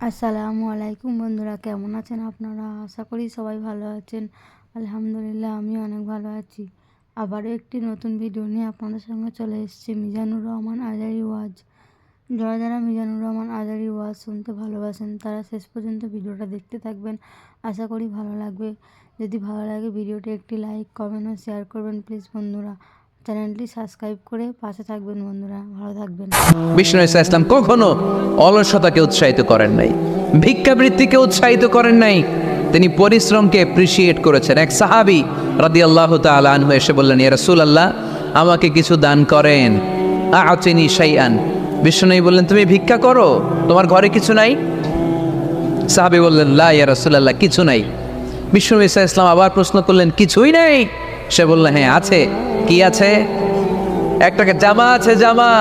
আসসালামু আলাইকুম বন্ধুরা, কেমন আছেন আপনারা? আশা করি সবাই ভালো আছেন। আলহামদুলিল্লাহ, আমি অনেক ভালো আছি। আবারও একটি নতুন ভিডিও নিয়ে আপনাদের সঙ্গে চলে এসেছি মিজানুর রহমান আজারি ওয়াজ। যারা যারা মিজানুর রহমান আজারি ওয়াজ শুনতে ভালোবাসেন তারা শেষ পর্যন্ত ভিডিওটা দেখতে থাকবেন। আশা করি ভালো লাগবে। যদি ভালো লাগে ভিডিওটি একটি লাইক, কমেন্ট ও শেয়ার করবেন প্লিজ বন্ধুরা। চ্যানেলটি সাবস্ক্রাইব করে পাশে থাকবেন বন্ধুরা। ভালো থাকবেন। বিষ্ণু ইসা ইসলাম কখনো অলসতাকে উৎসাহিত করেন নাই, ভিক্ষাবৃত্তিকে উৎসাহিত করেন নাই। তিনি পরিশ্রমকে অ্যাপ্রিসিয়েট করেছেন। এক সাহাবী রাদিয়াল্লাহু তাআলা আনহু এসে বললেন, ইয়া রাসূলুল্লাহ, আমাকে কিছু দান করেন, আ'তিনি শাইআন। বিষ্ণু বললেন, তুমি ভিক্ষা করো, তোমার ঘরে কিছু নাই? সাহাবী বললেন, লা ইয়া রাসূলুল্লাহ, কিছু নাই। বিষ্ণু ইসা ইসলাম আবার প্রশ্ন করলেন, কিছুই নেই? সে বলল, হ্যাঁ আছে। কি আছে? একটা জামা আছে, জামা,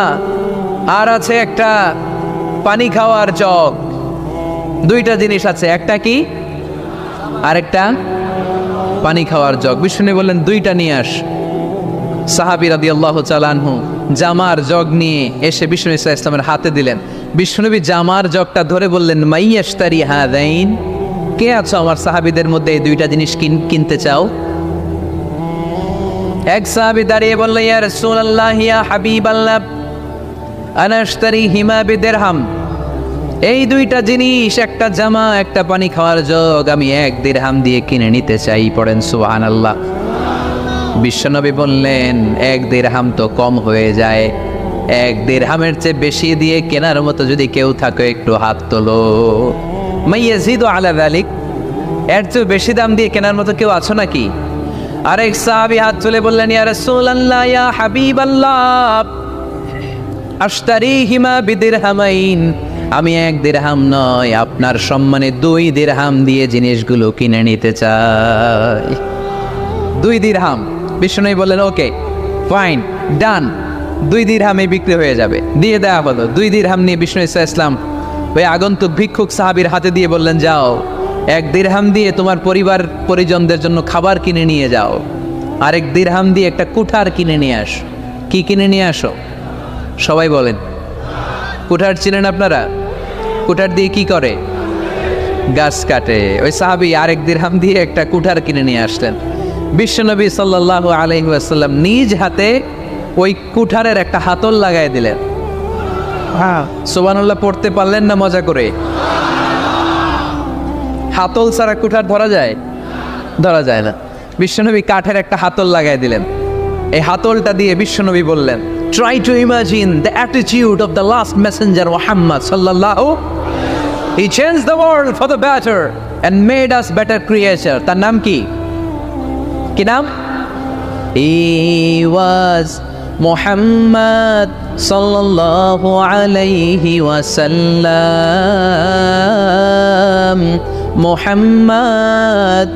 আর আছে একটা পানি খাওয়ার জগ। দুইটা জিনিস আছে, একটা কি আর একটা পানি খাওয়ার জগ। বিষ্ণু বললেন, দুইটা নিয়ে আস। সাহাবী রাদিয়াল্লাহু তাআলা আনহু জামার জগ নিয়ে এসে বিষ্ণু ইসলামের হাতে দিলেন। বিষ্ণুনবী জামার জগটা ধরে বললেন, মাইয়াশতারি হাদাইন, কে আছো আমার সাহাবীদের মধ্যে এই দুইটা জিনিস কিনতে চাও? এক সাহাবী দাঁড়িয়ে বলল, ইয়া রাসূলুল্লাহ, ইয়া হাবিবাল্লাহ, আনা আশতারি হিমা বিদিরহাম। এই দুইটা জিনিস, একটা জামা, একটা পানি খাওয়ার জগ, আমি 1 দিরহাম দিয়ে কিনে নিতে চাই। পড়েন সুবহানাল্লাহ। বিশ্বনবী বললেন, 1 দিরহাম তো কম হয়ে যায়, 1 দিরহামের চেয়ে বেশি দিয়ে কেনার মতো যদি কেউ থাকে একটু হাত তোলো। মাইয়াজিদু আলা যালিক, এর চেয়ে বেশি দাম দিয়ে কেনার মতো কেউ আছো নাকি? আরেক সাহাবী হাত তুলে বললেন, ইয়া রাসূলুল্লাহ, ইয়া হাবিবাল্লাহ, আশতারিহিমা বিদিরহামাইন, আমি 1 দিরহাম নয়, আপনার সম্মানে 2 দিরহাম দিয়ে জিনিসগুলো কিনে নিতে চাই। 2 দিরহাম। বিষ্ণু বললেন, ওকে ফাইন, ডান, 2 দিরহামে বিক্রি হয়ে যাবে। দিয়ে দেওয়া হলো। 2 দিরহাম নিয়ে বিষ্ণু ইসলাম ওই আগন্তুক ভিক্ষুক সাহাবীর হাতে দিয়ে বললেন, যাও, 1 দিরহাম দিয়ে তোমার পরিবার পরিজনদের জন্য খাবার কিনে নিয়ে যাও। আর 1 দিরহাম দিয়ে একটা কুঠার কিনে নিয়ে আসো। কি কিনে নিয়ে আসো? সবাই বলেন। কুঠার চিনেন আপনারা? কুঠার দিয়ে কি করে? গাছ কাটে। ওই সাহাবী 1 দিরহাম দিয়ে একটা কুঠার কিনে নিয়ে আসলেন। বিশ্বনবী সাল্লাল্লাহু আলাইহি ওয়াসাল্লাম নিজ হাতে ওই কুঠারের একটা হাতল লাগাই দিলেন। সুবহানাল্লাহ পড়তে পারলেন না মজা করে? হাতল ছাড়া কুঠার ধরা যায়? ধরা যায় না। বিশ্বনবী কাঠের একটা হাতল লাগাই দিলেন। এই হাতলটা দিয়ে বিশ্বনবী বললেন, try to imagine the attitude of the last messenger Muhammad sallallahu. He changed the world for the better and made us better creature. তার নাম কি? কি নাম? He was Muhammad sallallahu alayhi wa sallam. Muhammad,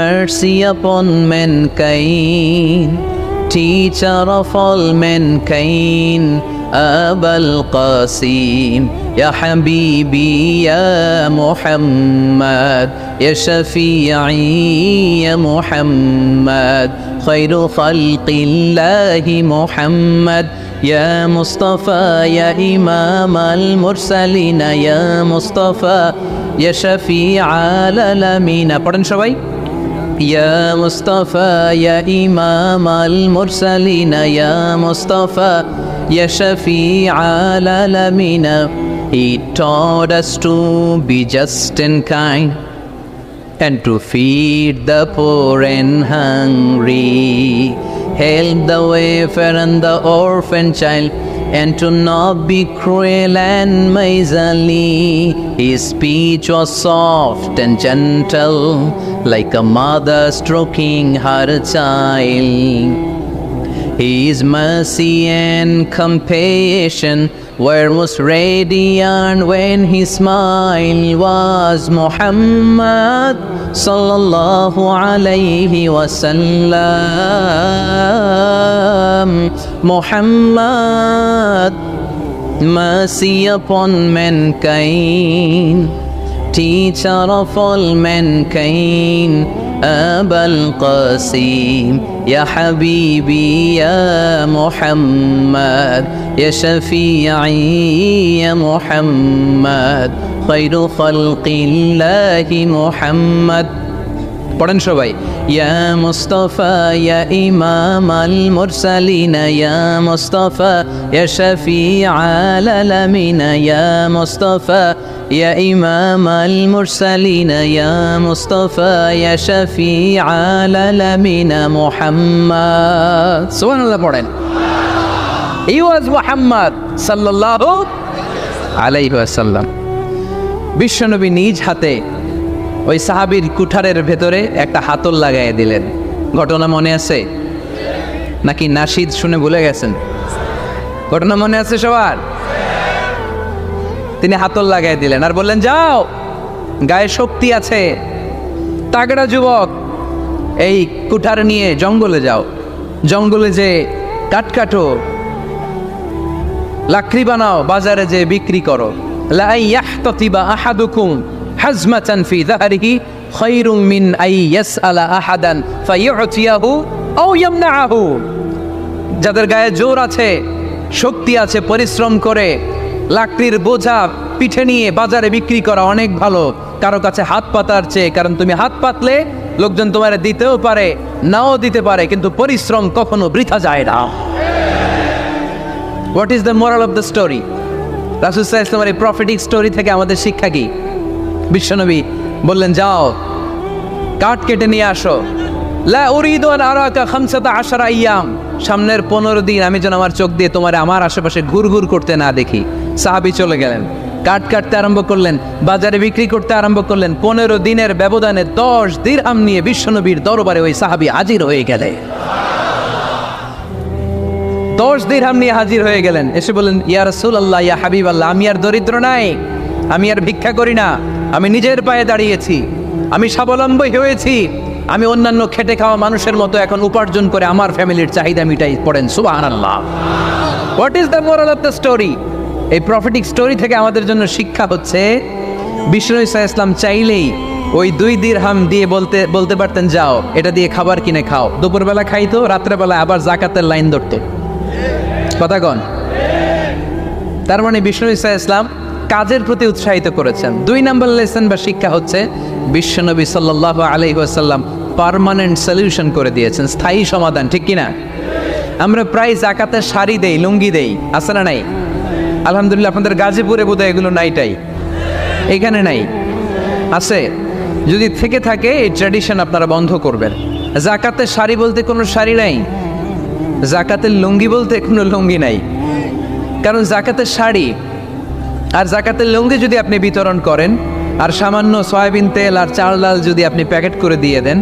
mercy upon mankind, teacher of all mankind, Abul Qasim, Ya Habibi, Ya Muhammad, Ya Shafi'i, Ya Muhammad, Khairu Khalqillahi Muhammad, Ya Mustafa, Ya Imam al-Mursalin, Ya Mustafa, Ya Shafi'i al-Alamin. পড়েন সবাই। يا مصطفى يا إمام المرسلين يا مصطفى يا شفيع العالمين. He taught us to be just and kind and to feed the poor and hungry, help the wafer and the orphan child, and to not be cruel and miserly. His speech was soft and gentle, like a mother stroking her child. His mercy and compassion were most radiant when his smile was Muhammad sallallahu alayhi wa sallam. Muhammad, mercy upon mankind, teacher of all mankind, أبا القاسم يا حبيبي يا محمد يا شفيعي يا محمد خير خلق الله محمد পড়েন সবাই ইয়া মুস্তাফা ইয়া ইমাম আল মুরসালিন ইয়া মুস্তাফা ইয়া শফিআল আলামিন ইয়া মুস্তাফা ইয়া ইমাম আল মুরসালিন ইয়া মুস্তাফা ইয়া শফিআল আলামিন মুহাম্মদ সুবহানাল্লাহ পড়েন হি ওয়াজ মুহাম্মদ সাল্লাল্লাহু আলাইহি ওয়াসাল্লাম বিশ্বনবী নিজ হাতে ওই সাহাবীর কুঠারের ভেতরে একটা হাতল লাগাই দিলেন। ঘটনা মনে আছে নাকি নাশিদ শুনে ভুলে গেছেন? ঘটনা মনে আছে সবার? তিনি হাতল লাগাই দিলেন আর বললেন, যাও, গায়ে শক্তি আছে, তাগড়া যুবক, এই কুঠার নিয়ে জঙ্গলে যাও, জঙ্গলে যে কাঠ কাটো, লাকড়ি বানাও, বাজারে যে বিক্রি করো। লা ইয়াহতাতিবা আহাদুকুম হাজমাতান ফি যাহরিহি খায়রুম মিন আই ইয়াসআলা আহাদান ফায়ুতিয়াহু আও ইয়ামনাহু। যাদের গায়ে জোর আছে, শক্তি আছে, পরিশ্রম করে লাকড়ির বোঝা পিঠে নিয়ে বাজারে বিক্রি করা অনেক ভালো কারো কাছে হাত পাতার চেয়ে। কারণ তুমি হাত পাতলে লোকজন তোমার দিতেও পারে, নাও দিতে পারে, কিন্তু পরিশ্রম কখনো বৃথা যায় না। What is the moral of the story? রাসূল সাল্লাল্লাহু আলাইহি ওয়াসাল্লামের এই প্রফেটিক স্টোরি থেকে আমাদের শিক্ষা কি? বিশ্বনবী বললেন, যাও, কাঠ কেটে নিয়ে আসো। লা উরিদু আন আরাকা 15 আইয়াম, সামনের 15 দিন আমি যেন আমার চোখ দিয়ে তোমার আমার আশেপাশে ঘুরঘুর করতে না দেখি। সাহাবী চলে গেলেন, কাঠ কাটতে আরম্ভ করলেন, বাজারে বিক্রি করতে আরম্ভ করলেন। 15 দিনের ব্যবধানে 10 দিরহাম নিয়ে বিশ্বনবীর দরবারে ওই সাহাবী হাজির হয়ে গেলেন। 10 দিরহাম নিয়ে হাজির হয়ে গেলেন। এসে বললেন, ইয়া রাসূলুল্লাহ, ইয়া হাবিবাল্লাহ, আমি আর দরিদ্র নাই, আমি আর ভিক্ষা করি না, আমি নিজের পায়ে দাঁড়িয়েছি, আমি স্বাবলম্বী হয়েছি, আমি অন্যান্য খেটে খাওয়া মানুষের মতো এখন উপার্জন করে আমার ফ্যামিলির চাহিদা মিটাই। পড়েন সুবহানাল্লাহ। What is the moral of the story? এই প্রফেটিক স্টোরি থেকে আমাদের জন্য শিক্ষা হচ্ছে, বিষ্ণু ঈসা ইসলাম চাইলেই ওই 2 দিরহাম দিয়ে বলতে পারতেন, যাও, এটা দিয়ে খাবার কিনে খাও। দুপুরবেলা খাইতো, রাত্রেবেলা আবার জাকাতের লাইন ধরতো। কথা কন? তার মানে বিষ্ণু ঈসা ইসলাম কাজের প্রতি উৎসাহিত করেছেন। 2 নম্বর লেসন বা শিক্ষা হচ্ছে, বিশ্বনবী সাল্লাল্লাহু আলাইহি ওয়াসাল্লাম পার্মানেন্ট সলিউশন করে দিয়েছেন, স্থায়ী সমাধান। ঠিক কিনা? আমরা প্রায় জাকাতের শাড়ি দেই, লুঙ্গি দেই, আছে না নাই? আলহামদুলিল্লাহ, আপনাদের গাজীপুরে বোধহয় এগুলো নাইটাই, এখানে নাই, আছে। যদি থেকে থাকে এই ট্র্যাডিশন আপনারা বন্ধ করবেন। জাকাতের শাড়ি বলতে কোনো শাড়ি নাই, জাকাতের লুঙ্গি বলতে কোনো লুঙ্গি নাই। কারণ জাকাতের শাড়ি আর জাকাতের লুঙ্গি যদি আপনি বিতরণ করেন আর সামান্য সয়াবিন তেল আর চাল ডাল যদি আপনি প্যাকেট করে দিয়ে দেন,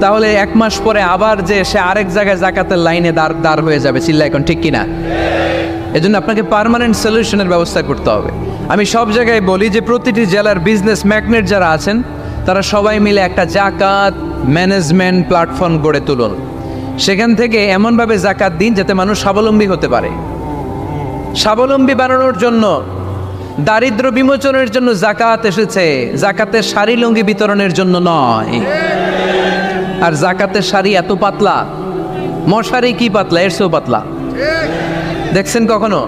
তাহলে 1 মাস পরে আবার যে সে আরেক জায়গায় জাকাতের লাইনে দাঁড় হয়ে যাবে। চিল্লা এখন, ঠিক কিনা? এজন্য আপনাকে পার্মানেন্ট সলিউশনের ব্যবস্থা করতে হবে। আমি সব জায়গায় বলি যে প্রতিটি জেলার বিজনেস ম্যাগনেট যারা আছেন তারা সবাই মিলে একটা জাকাত ম্যানেজমেন্ট প্ল্যাটফর্ম গড়ে তুলুন। সেখান থেকে এমনভাবে জাকাত দিন যাতে মানুষ স্বাবলম্বী হতে পারে। স্বাবলম্বী বানানোর জন্য, দারিদ্র বিমোচনের জন্য জাকাত এসেছে, জাকাতের শাড়ি লুঙ্গি বিতরণের জন্য নয়। আর জাকাতের শাড়ি এত পাতলা, মশারি কি পাতলা, এর চেয়েও পাতলা। দেখছেন কখনো?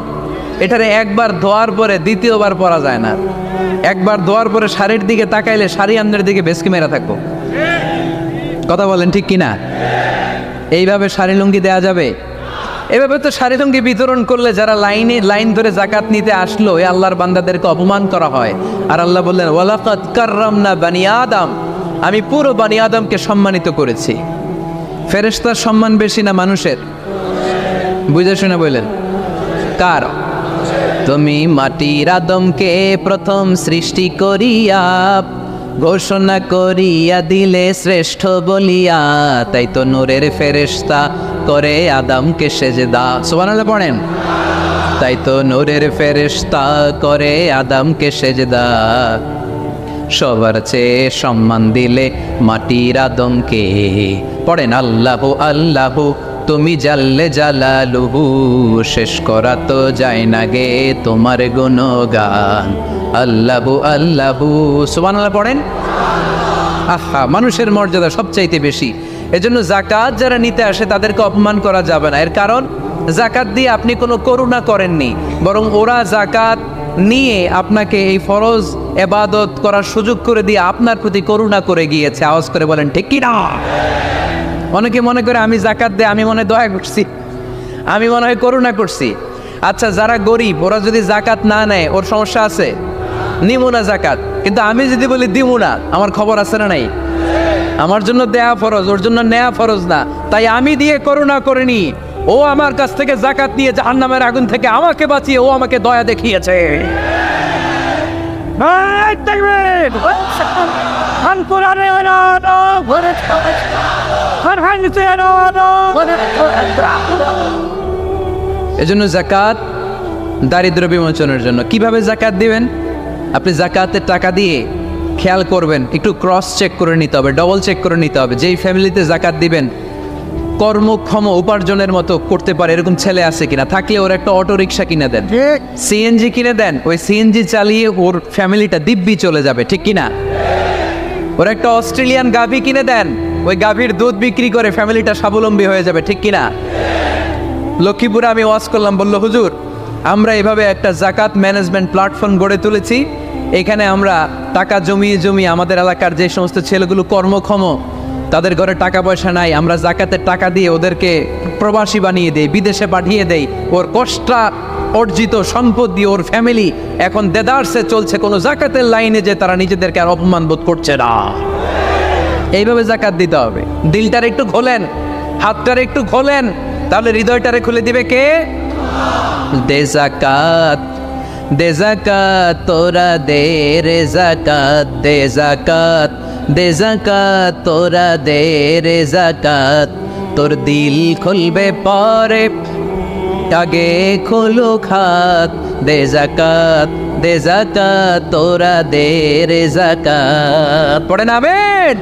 এটারে একবার ধোয়ার পরে দ্বিতীয়বার পরা যায় না। একবার ধোয়ার পরে শাড়ির দিকে তাকাইলে শাড়ি আমনের দিকে বেশকি মেরা থাকবো। কথা বলেন, ঠিক কিনা? এইভাবে শাড়ি লুঙ্গি দেয়া যাবে? এভাবে তো শাড়ি লুঙ্গি বিতরণ করলে যারা লাইন ধরে জাকাত নিতে আসলো, এই আল্লাহর বান্দাদেরকে অপমান করা হয়। আর আল্লাহ বললেন, ওয়ালাকাদ কাররামনা বানি আদম, আমি পুরো বানি আদমকে সম্মানিত করেছি। ফেরেশতার সম্মান বেশি না মানুষের? বুঝে শুনে বললেন, কার? তুমি মাটির আদমকে প্রথম সৃষ্টি করিয়া ঘোষণা করিয়া দিলে শ্রেষ্ঠ বলিয়া, তাই তো নূরের ফেরেশতা করে আদমকে সেজদা। সুবহানাল্লাহ পড়েন। তাই তো নূরের ফেরেশতা করে আদমকে সেজদা, সবার চেয়ে সম্মান দিলে মাটির আদমকে। পড়েন, আল্লাহু আল্লাহু তুমি জাল্লে জালালুহু, শেষ করা তো যায় না গে তোমার গুণগান। আল্লাহু আল্লাহু, সুবহানাল্লাহ পড়েন। আহা, মানুষের মর্যাদা সবচাইতে বেশি। এজন্য জাকাত যারা নিতে আসে তাদেরকে অপমান করা যাবে না। এর কারণ জাকাত দিয়ে আপনি কোনো করুণা করেননি, বরং ওরা জাকাত নিয়ে আপনাকে এই ফরজ ইবাদত করার সুযোগ করে দিয়ে আপনার প্রতি করুণা করে গিয়েছে। আওয়াজ করে বলেন ঠিক কি না? অনেকে মনে করে আমি জাকাত দিয়ে আমি মনে হয় দয়া করছি, আমি মনে হয় করুণা করছি। আচ্ছা, যারা গরিব ওরা যদি জাকাত না নেয় ওর সমস্যা আছে? নিমু না জাকাত, কিন্তু আমি যদি বলি দিমু না, আমার খবর আছে না নাই? আমার জন্য দেয়া ফরজ, ওর জন্য নেয়া ফরজ না। তাই আমি দিয়ে করুণা করিনি, ও আমার কাছ থেকে জাকাত নিয়ে জাহান্নামের আগুন থেকে আমাকে বাঁচিয়ে ও আমাকে দয়া দেখিয়েছে। এজন্য জাকাত দারিদ্র বিমোচনের জন্য। কিভাবে জাকাত দিবেন? আপনি জাকাতের টাকা দিয়ে খেয়াল করবেন, একটু ক্রস চেক করে নিতে হবে, ডবল চেক করে নিতে হবে। যেই ফ্যামিলিতে জাকাত দিবেন কর্মক্ষম উপার্জনের মতো করতে পারে এরকম ছেলে আছে কিনা, থাকলে ওর একটা অটো রিক্সা কিনে দেন, সিএনজি কিনে দেন। ওই সিএনজি চালিয়ে ওর ফ্যামিলিটা দিব্যি চলে যাবে, ঠিক কিনা? ওর একটা অস্ট্রেলিয়ান গাভী কিনে দেন, ওই গাভীর দুধ বিক্রি করে ফ্যামিলিটা স্বাবলম্বী হয়ে যাবে, ঠিক কিনা? লক্ষ্মীপুরে আমি ওয়াজ করলাম, বললো হুজুর আমরা এভাবে একটা জাকাত ম্যানেজমেন্ট প্ল্যাটফর্ম গড়ে তুলেছি। এখানে আমরা টাকা জমিয়ে জমিয়ে আমাদের এলাকার যে সমস্ত ছেলেগুলো কর্মক্ষম, তাদের ঘরে টাকা পয়সা নাই, আমরা জাকাতের টাকা দিয়ে ওদেরকে প্রবাসী বানিয়ে দেই, বিদেশে পাঠিয়ে দেই। ওর কষ্ট অর্জিত সম্পদ দিয়ে ওর ফ্যামিলি এখন দেদারসে চলছে, কোনো জাকাতের লাইনে যে তারা নিজেদেরকে আর অপমান বোধ করছে না। এইভাবে জাকাত দিতে হবে। দিলটার একটু খোলেন, হাতটার একটু খোলেন, তাহলে হৃদয়টারে খুলে দিবে কে? দে জাকাত, দে জাকাত তোরা দে রে জাকাত, দে জাকাত, দে জাকাত তোরা দে রে জাকাত। তোর দিল খুলবে পরে, আগে খোলো খাত। দে জাকাত, দে জাকাত তোরা দে রে জাকাত। পড়েন আমিন।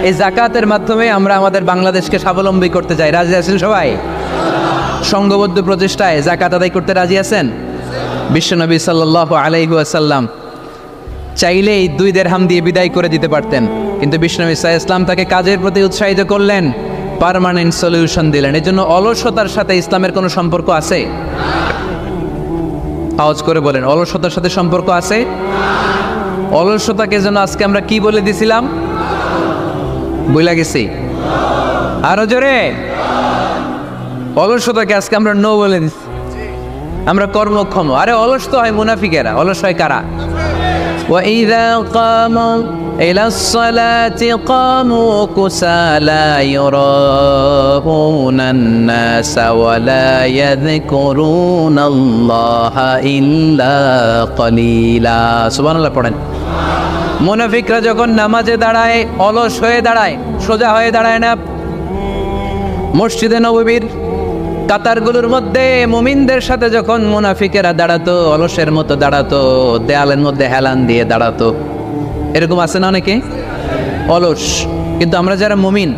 এই জাকাতের মাধ্যমে আমরা আমাদের বাংলাদেশকে স্বাবলম্বী করতে চাই। রাজি আছেন সবাই? সংঘবদ্ধ প্রচেষ্টায় জাকাত আদায় করতে রাজি আছেন? বিশ্বনবী সাল্লাল্লাহু আলাইহি ওয়াসাল্লাম চাইলেই 2 দিরহাম দিয়ে বিদায় করে দিতে পারতেন, কিন্তু বিশ্বনবী সাল্লাল্লাহু আলাইহি ওয়াসাল্লাম তাকে কাজের প্রতি উৎসাহিত করলেন, পার্মানেন্ট সলিউশন দিলেন। এজন্য অলসতার সাথে ইসলামের কোনো সম্পর্ক আছে? আওয়াজ করে বলেন, অলসতার সাথে সম্পর্ক আছে? অলসতাকে যেন আজকে আমরা কি বলে দিছিলাম? বইলা গেছি? আরো জোরে। অলসতাকে আজকে আমরা নো বলে দিচ্ছি, আমরা কর্মক্ষম। আরে অলস তো হয় মুনাফিকেরা, অলস হয় কারা? وَإِذَا قَامُوا إِلَى الصَّلَاةِ قَامُوا كُسَالَى يُرَاءُونَ النَّاسَ وَلَا يَذْكُرُونَ اللَّهَ إِلَّا قَلِيلًا। সুবহানাল্লাহ পড়েন। মুনাফিকরা যখন নামাজে দাঁড়ায় অলস হয়ে দাঁড়ায়, সোজা হয়ে দাঁড়ায় না। মসজিদে নববীর কাতারগুলোর মধ্যে মুমিনদের সাথে যখন মুনাফিকেরা দাঁড়াতো, অলসের মতো দাঁড়াতো, দেয়ালের মধ্যে হেলান দিয়ে দাঁড়াতো। এরকম আছে না অনেকে অলস? কিন্তু আমরা যারা মুমিন,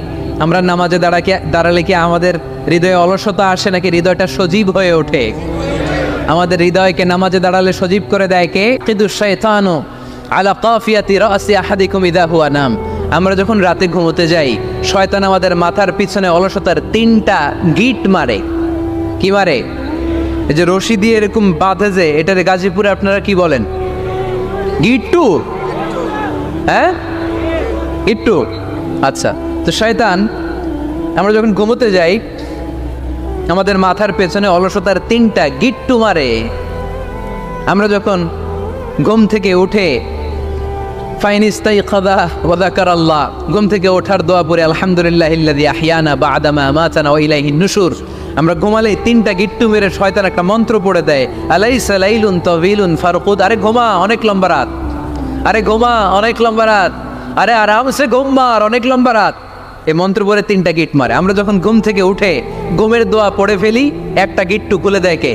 আমরা নামাজে দাঁড়ালে কি আমাদের হৃদয়ে অলসতা আসে নাকি হৃদয়টা সজীব হয়ে ওঠে? আমাদের হৃদয়কে নামাজে দাঁড়ালে সজীব করে দেয় কে? কিন্তু শায়তানু আলা কাফিয়াতি রাসি আহাদিকুম ইযা হুয়া নাম। আমরা যখন রাতে ঘুমোতে যাই, শয়তান আমাদের মাথার পিছনে অলসতার 3টা গিট মারে। কি মারে? এই যে রশি দিয়ে এরকম বাঁধে, যে এটারে গাজীপুরে আপনারা কি বলেন? গিট্টু? হ্যাঁ, গিট্টু। আচ্ছা, তো শয়তান আমরা যখন ঘুমোতে যাই আমাদের মাথার পেছনে অলসতার 3টা গিট্টু মারে। আমরা যখন ঘুম থেকে উঠে ফাইনিস্তাইকাযা ওয়া যাকারাল্লাহ, ঘুম থেকে ওঠার দোয়া পড়ে আলহামদুলিল্লাহিল্লাযী আহইয়ানা বা'দা মা আমাতানা ওয়া ইলাইহিন নুশুর, আমরা ঘুমালে 3টা গিট্টু মেরে শয়তান একটা মন্ত্র পড়ে দেয়, আলাইসা লাইলুন তাওয়িলুন ফারকুদ। আরে ঘুমা, অনেক লম্বা রাত। আরে ঘুমা, অনেক লম্বা রাত। আরে আরামসে ঘুম মার, অনেক লম্বা রাত। এই মন্ত্র পড়ে 3টা গিট মারে। আমরা যখন ঘুম থেকে উঠে ঘুমের দোয়া পড়ে ফেলি, একটা গিট্টু খুলে দেয় কে?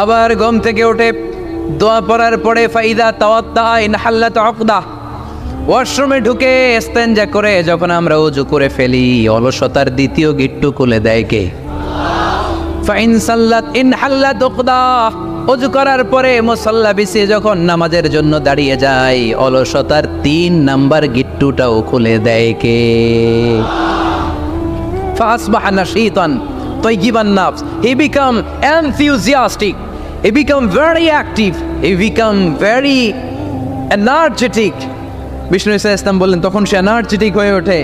আবার ঘুম থেকে উঠে দোয়া পড়ার পরে ফাইদা তাওয়াত্তা ইনহাল্লাত উকদা, ওয়াশরুমে ঢুকে ইস্তেনজা করে যখন আমরা ওযু করে ফেলি, অলসতার 2য় গিট্টু খুলে দেয় কে? ফাইন সাল্লাত ইনহাল্লাত উকদা, অজু করার পরে মুসাল্লা বিছিয়ে যখন নামাজের জন্য দাঁড়িয়ে যায়, অলসতার 3 নাম্বার গিট্টুটাও খুলে দেয় কে? ফাসবাহা নাশীতান তাইয়িবান নাফস, হি বিকাম enthusiastic, হি বিকাম very active, হি বিকাম very energetic। বিষ্ণু ইসা ইসলাম বললেন তখন সে এনার্জেটিক হয়ে ওঠে,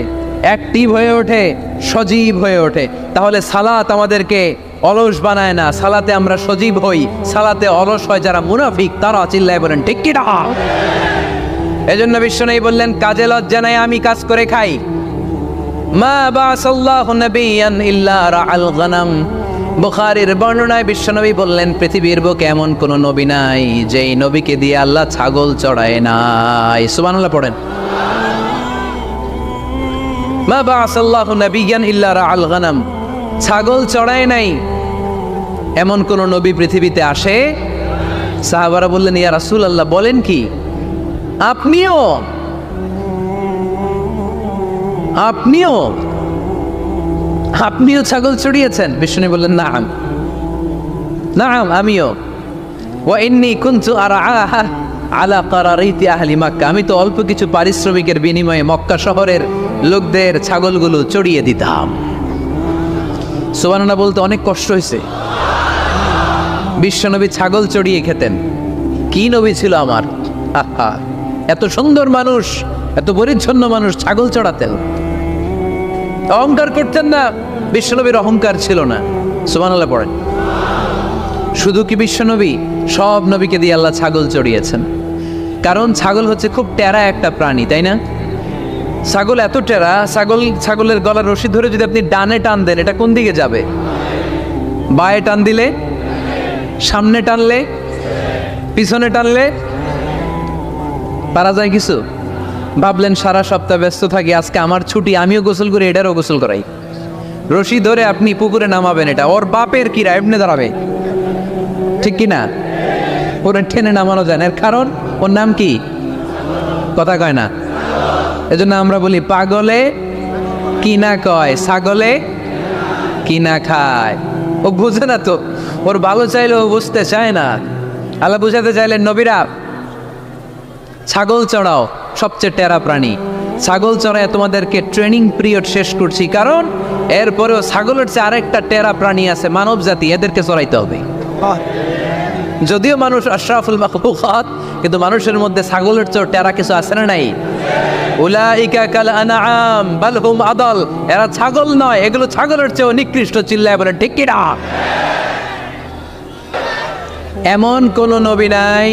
অ্যাক্টিভ হয়ে ওঠে, সজীব হয়ে ওঠে। তাহলে সালাত আমাদেরকে অলস বানায় না, সালাতে আমরা সজীব হই। সালাতে অলস হয় যারা মুনাফিক, তারা চিল্লায় বলেন ঠিক কি না? এজন্য বিশ্বনবী বললেন কাজে লজ্জা নাই, আমি কাজ করে খাই। মা বাসাল্লাহু নাবিয়ান ইল্লা রাআল গনাম। বুখারীর বর্ণনায় বিশ্বনবী বললেন পৃথিবীর বুকে এমন কোন নবী নাই যেই নবীকে দিয়ে আল্লাহ ছাগল চড়ায় নাই। সুবহানাল্লাহ পড়েন। মা বাসাল্লাহু নাবিয়ান ইল্লা রাআল গনাম, ছাগল চড়ায় নাই এমন কোন নবী পৃথিবীতে আসে? সাহাবারা বললেন ইয়া রাসূলুল্লাহ বলেন কি, আপনিও আপনিও আপনিও ছাগল চড়িয়েছেন? বিষ্ণু বললেন নাম নাম আমিও। ওয়া ইন্নী কুনতু আরআহা আলা কারারিতি আহলি মক্কা, আমি তো অল্প কিছু পারিশ্রমিকের বিনিময়ে মক্কা শহরের লোকদের ছাগলগুলো চড়িয়ে দিতাম। সুবহানাল্লাহ বলতে অনেক কষ্ট হয়েছে। বিশ্বনবী ছাগল চড়িয়ে খেতেন। কি নবী ছিল আমার! আহা, এত সুন্দর মানুষ, এত পরিচ্ছন্ন মানুষ ছাগল চড়াতেন। অহংকার করতেন না, বিশ্বনবীর অহংকার ছিল না। সুবহানাল্লাহ পড়েন। শুধু কি বিশ্বনবী, সব নবীকে দিয়ে আল্লাহ ছাগল চড়িয়েছেন। কারণ ছাগল হচ্ছে খুব টেরা একটা প্রাণী, তাই না? ছাগল এত টেরা, ছাগলের গলার রশি ধরে যদি আপনি ডানে টান দেন, এটা কোন দিকে যাবে? বায়ে টান দিলে, সামনে টানলে, পিছনে টানলে পারা যায় কিছু? ভাবলেন সারা সপ্তাহ ব্যস্ত থাকি, আজকে আমার ছুটি, আমিও গোসল করি, এটারও গোসল করাই। রশি ধরে আপনি পুকুরে নামাবেন, এটা ওর বাপের কিরা এমনি দাঁড়াবে, ঠিক কি না? ওরা টেনে নামানো যায় না। এর কারণ ওর নাম কি? কথা কয় না। এজন্য আমরা বলি পাগলে কিনা কয়, ছাগলে কিনা খায়। ও বুঝে না তো, ওর ভালো চাইলেও বুঝতে চায় না। আল্লাহ বুঝাতে চাইলেন নবীরা ছাগল চড়াও, সবচেয়ে টেরা প্রাণী। ছাগল চড়ায় তোমাদেরকে ট্রেনিং পিরিয়ড শেষ করছি, কারণ এরপরেও ছাগলের চেয়ে আরেকটা টেরা প্রাণী আছে মানব জাতি, এদেরকে চড়াইতে হবে। যদিও মানুষ আশরাফুল মাখলুকাত, কিন্তু মানুষের মধ্যে ছাগলের চেয়ে টেরা কিছু আছে না নাই? উলাইকা কাল আনআম বাল হুম আদাল, এরা ছাগল নয়, এগুলো ছাগলের চেয়েও নিকৃষ্ট। চিল্লায় বলেন ঠিক কি না? এমন কোন নবী নাই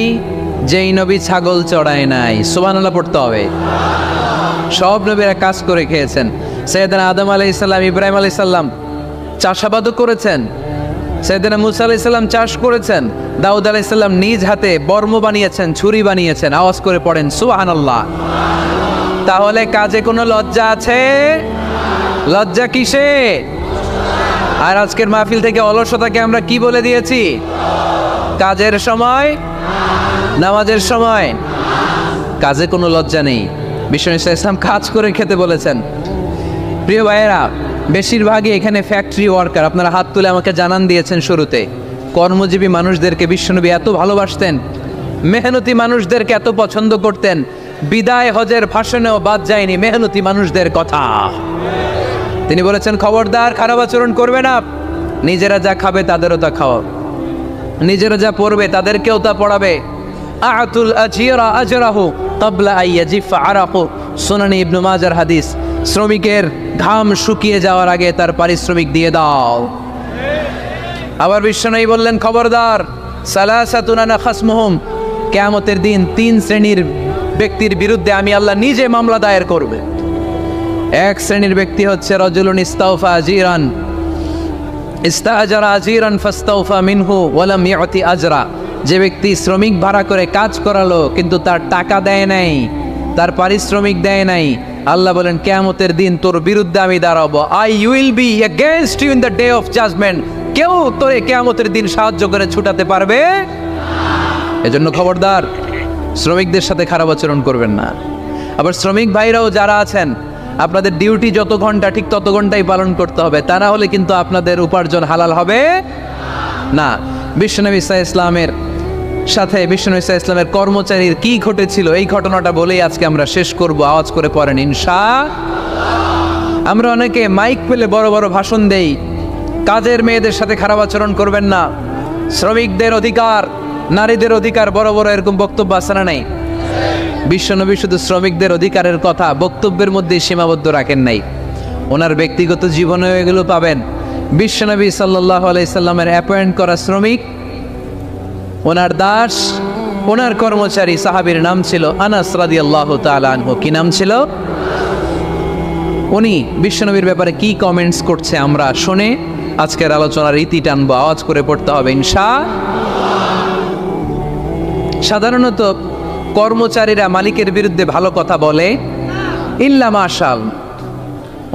যেই নবী ছাগল চড়ায় নাই। সুবহানাল্লাহ পড়তে হবে। সব নবীরা কাজ করে খেয়েছেন। সাইয়েদনা আদম আলাইহিস সালাম, ইব্রাহিম আলাইহিস সালাম চাষাবাদও করেছেন। সাইয়েদনা মুসা আলাইহিস সালাম চাষ করেছেন। দাউদ আলাইহিস সালাম নিজ হাতে বর্ম বানিয়েছেন, ছুরি বানিয়েছেন। আওয়াজ করে পড়েন সুবহানাল্লাহ। তাহলে কাজে কোনো লজ্জা আছে? লজ্জা কিসে? আর আজকের মাহফিল থেকে অলসতাকে আমরা কি বলে দিয়েছি? কাজের সময়, নামাজের সময় কাজে কোনো লজ্জা নেই। বিষ্ণু ইসলাম কাজ করে খেতে বলেছেন। প্রিয় ভাইয়েরা, বেশিরভাগই এখানে ফ্যাক্টরি ওয়ার্কার। আপনারা হাত তুলে আমাকে জানান দিয়েছেন শুরুতে। কর্মজীবী মানুষদেরকে বিশ্বনবী এত ভালোবাসতেন, মেহনতি মানুষদেরকে এত পছন্দ করতেন। বিদায় হজের ভাষণেও বাদ যায়নি মেহনতি মানুষদের কথা। তিনি বলেছেন খবরদার খারাপ আচরণ করবে না, নিজেরা যা খাবে তাদেরও তা খাওয়াও, নিজেরা যা পড়বে তাদেরকেও তা পড়াবে। আতুল আজিরা আজরাহু ক্বাবলা আইয়াজিফা আরাকু, সুনান ইবনে মাজার হাদিস। শ্রমিকের ঘাম শুকিয়ে যাওয়ার আগে তার পারিশ্রমিক দিয়ে দাও। আবার বিশ্বনবী বললেন খবরদার, সালাসাতুন আনা খাসমুহুম, কিয়ামতের দিন 3 শ্রেণীর ব্যক্তির বিরুদ্ধে আমি আল্লাহ নিজে মামলা দায়ের করবে। এক শ্রেণীর ব্যক্তি হচ্ছে রাজুলুন ইস্তাওফা আজিরান, ইস্তাআজারা আজিরান ফাস্তাওফা মিনহু ওয়া লাম ইয়াতি আজরা, যে ব্যক্তি শ্রমিক ভাড়া করে কাজ করালো কিন্তু তার টাকা দেয় নাই, তার পারিশ্রমিক দেয় নাই। আল্লাহ বলেন কিয়ামতের দিন তোর বিরুদ্ধে আমি দাঁড়াবো। I will be against you in the day of judgement. কেউ তোরে কিয়ামতের দিন সাহায্য করে ছুটাতে পারবে? এজন্য খবরদার, শ্রমিকদের সাথে খারাপ আচরণ করবেন না। আবার শ্রমিক ভাইরাও যারা আছেন, আপনাদের ডিউটি যত ঘন্টা ঠিক তত ঘন্টাই পালন করতে হবে, তা না হলে কিন্তু আপনাদের উপার্জন হালাল হবে না। বিশ্বনবী সাল্লাল্লাহু আলাইহি ওয়াসাল্লামের সাথে বিষ্ণু ইসা ইসলামের কর্মচারীর কি ঘটেছিল এই ঘটনাটা বলেই আজকে আমরা শেষ করব। আওয়াজ করে পড়েন আমরা অনেকে মাইক পেলে বড় বড় ভাষণ দেই, কাজের মেয়েদের সাথে খারাপ আচরণ করবেন না, শ্রমিকদের অধিকার, নারীদের অধিকার, বড় বড় এরকম বক্তব্য আছে না নাই? বিশ্বনবী শুধু শ্রমিকদের অধিকারের কথা বক্তব্যের মধ্যে সীমাবদ্ধ রাখেন নাই, ওনার ব্যক্তিগত জীবনেও এগুলো পাবেন। বিশ্বনবী সাল্লাল্লাহু আলাইহি সাল্লামের অ্যাপয়েন্ট করা শ্রমিক, ওনার দাস, ওনার কর্মচারী সাহাবীর নাম ছিল আনাস রাদিয়াল্লাহু তাআলা আনহু। কি নাম ছিল? উনি বিশ্বনবীর ব্যাপারে কি কমেন্টস করছে আমরা শুনে আজকের আলোচনার রীতি টানবো। আওয়াজ করে পড়তে হবে সাধারণত কর্মচারীরা মালিকের বিরুদ্ধে ভালো কথা বলে ইল্লা মাশাল,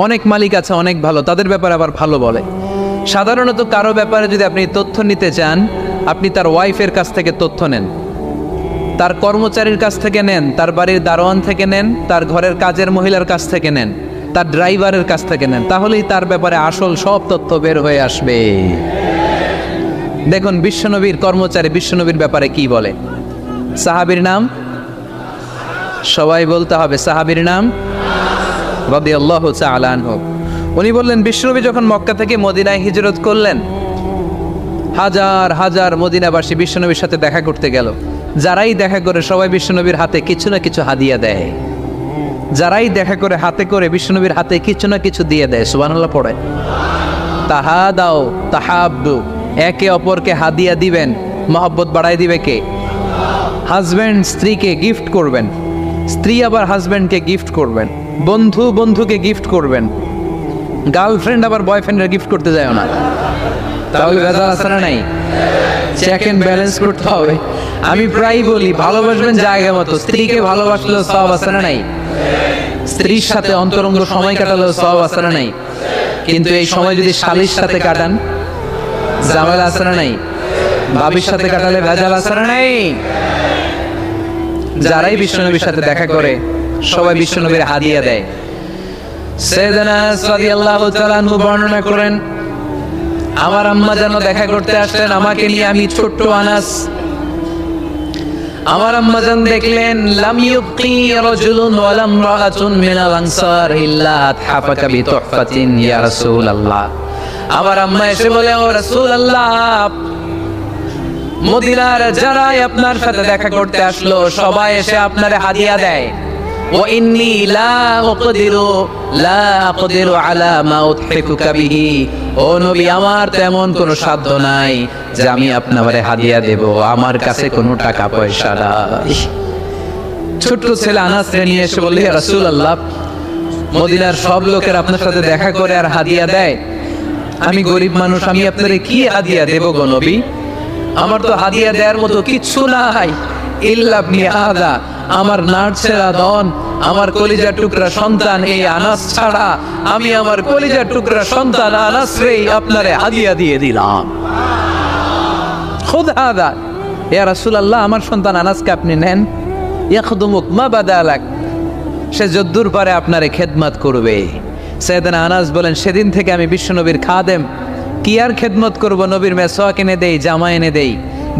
অনেক মালিক আছে অনেক ভালো, তাদের ব্যাপারে আবার ভালো বলে। সাধারণত কারো ব্যাপারে যদি আপনি তথ্য নিতে চান, আপনি তার ওয়াইফের কাছ থেকে তথ্য নেন, তার কর্মচারীর কাছ থেকে নেন, তার বাড়ির দারোয়ান থেকে নেন, তার ঘরের কাজের মহিলার কাছ থেকে নেন, তার ড্রাইভারের কাছ থেকে নেন, তাহলেই তার ব্যাপারে আসল সব তথ্য বের হয়ে আসবে। দেখুন বিশ্বনবীর কর্মচারী বিশ্বনবীর ব্যাপারে কি বলে। সাহাবীর নাম সবাই বলতে হবে, সাহাবীর নাম রাদিয়াল্লাহু তাআলা আনহু। উনি বললেন বিশ্বনবী যখন মক্কা থেকে মদিনায় হিজরত করলেন, হাজার হাজার মদিনাবাসী বিশ্বনবীর সাথে দেখা করতে গেল। যারাই দেখা করে সবাই বিশ্বনবীর হাতে কিছু না কিছু হাদিয়া দেয়, যারাই দেখা করে হাতে করে বিশ্বনবীর হাতে কিছু না কিছু দিয়ে দেয়। সুবহানাল্লাহ পড়ে। তাহাদাও তাহাব্বু, একে অপরকে হাদিয়া দিবেন, মহব্বত বাড়াই দিবে কে? হাজব্যান্ড স্ত্রীকে গিফট করবেন, স্ত্রী আবার হাজব্যান্ডকে গিফট করবেন, বন্ধু বন্ধুকে গিফট করবেন, গার্লফ্রেন্ড আবার বয়ফ্রেন্ডের গিফট করতে যায় না, তাহলে ভেজাল আছে না নাই? চেক এন্ড ব্যালেন্স করতে হবে। আমি প্রায় বলি ভালোবাসবেন জায়গা মতো, স্ত্রীকে ভালোবাসলেও সওয়াব আছে না নাই? স্ত্রীর সাথে অন্তরঙ্গ সময় কাটালেও সওয়াব আছে না নাই? কিন্তু এই সময় যদি শালীর সাথে কাটান, ঝামেলা আছে না নাই? ভাবির সাথে কাটালে ভেজাল আছে না নাই? যারাই বিশ্বনবীর সাথে দেখা করে সবাই বিশ্বনবীর হাদিয়া দেয়। সাইয়েদনা আনাস রাদিয়াল্লাহু তাআলা আনহু বর্ণনা করেন, আমার আম্মা যেন দেখা করতে আসলেন আমাকে নিয়ে, আমি ছোট্ট আনাস। আমার আম্মা জান দেখলেন লাম ইউবকি রাজুলুন ওয়ালা ইমরাআতুন মিনাল আনসার ইল্লা আতহাফাকা বিতুহফাতিন ইয়া রাসূলুল্লাহ। আমার আম্মা এসে বলে, ও রাসূলুল্লাহ, মদিনার যারাই আপনার সাথে দেখা করতে আসলো সবাই এসে আপনারে হাদিয়া দেয়। ওয়া ইন্নী লা আকদিরু আলা মা উতহিকুকা বিহি, ও নবী আমার তেমন কোনো সাধ্য নাই যে আমি আপনারে হাদিয়া দেব, আমার কাছে কোনো টাকা পয়সা নাই। ছোট্ট ছেলে আনাস নিয়ে এসে বলল, ইয়া রাসূলুল্লাহ, মদিনার সব লোকের আপনার সাথে দেখা করে আর হাদিয়া দেয়, আমি গরিব মানুষ, আমি আপনারে কি হাদিয়া দেব গো নবী? আমার তো হাদিয়া দেওয়ার মতো কিচ্ছু নাই। ইল্লা ইবনি আদা, আমার নার্সেরা দন, আমার কলিজার টুকরা সন্তান এই আনাস ছাড়া আমি আমার কলিজার টুকরা সন্তান আনাসরেই আপনারে হাদিয়া দিয়ে দিলাম। খুদ হাদা ইয়া রাসূলুল্লাহ, আমার সন্তান আনাসকে আপনি নেন, ইয়াখদুমুক মা বাদালাক, সে যদ্দুর পারে আপনারে খেদমত করবে। সাইয়েদনা আনাস বলেন, সেদিন থেকে আমি বিশ্বনবীর খাদেম, কি আর খেদমত করব, নবীর মেসওয়াক এনে দেই, জামা এনে দেই।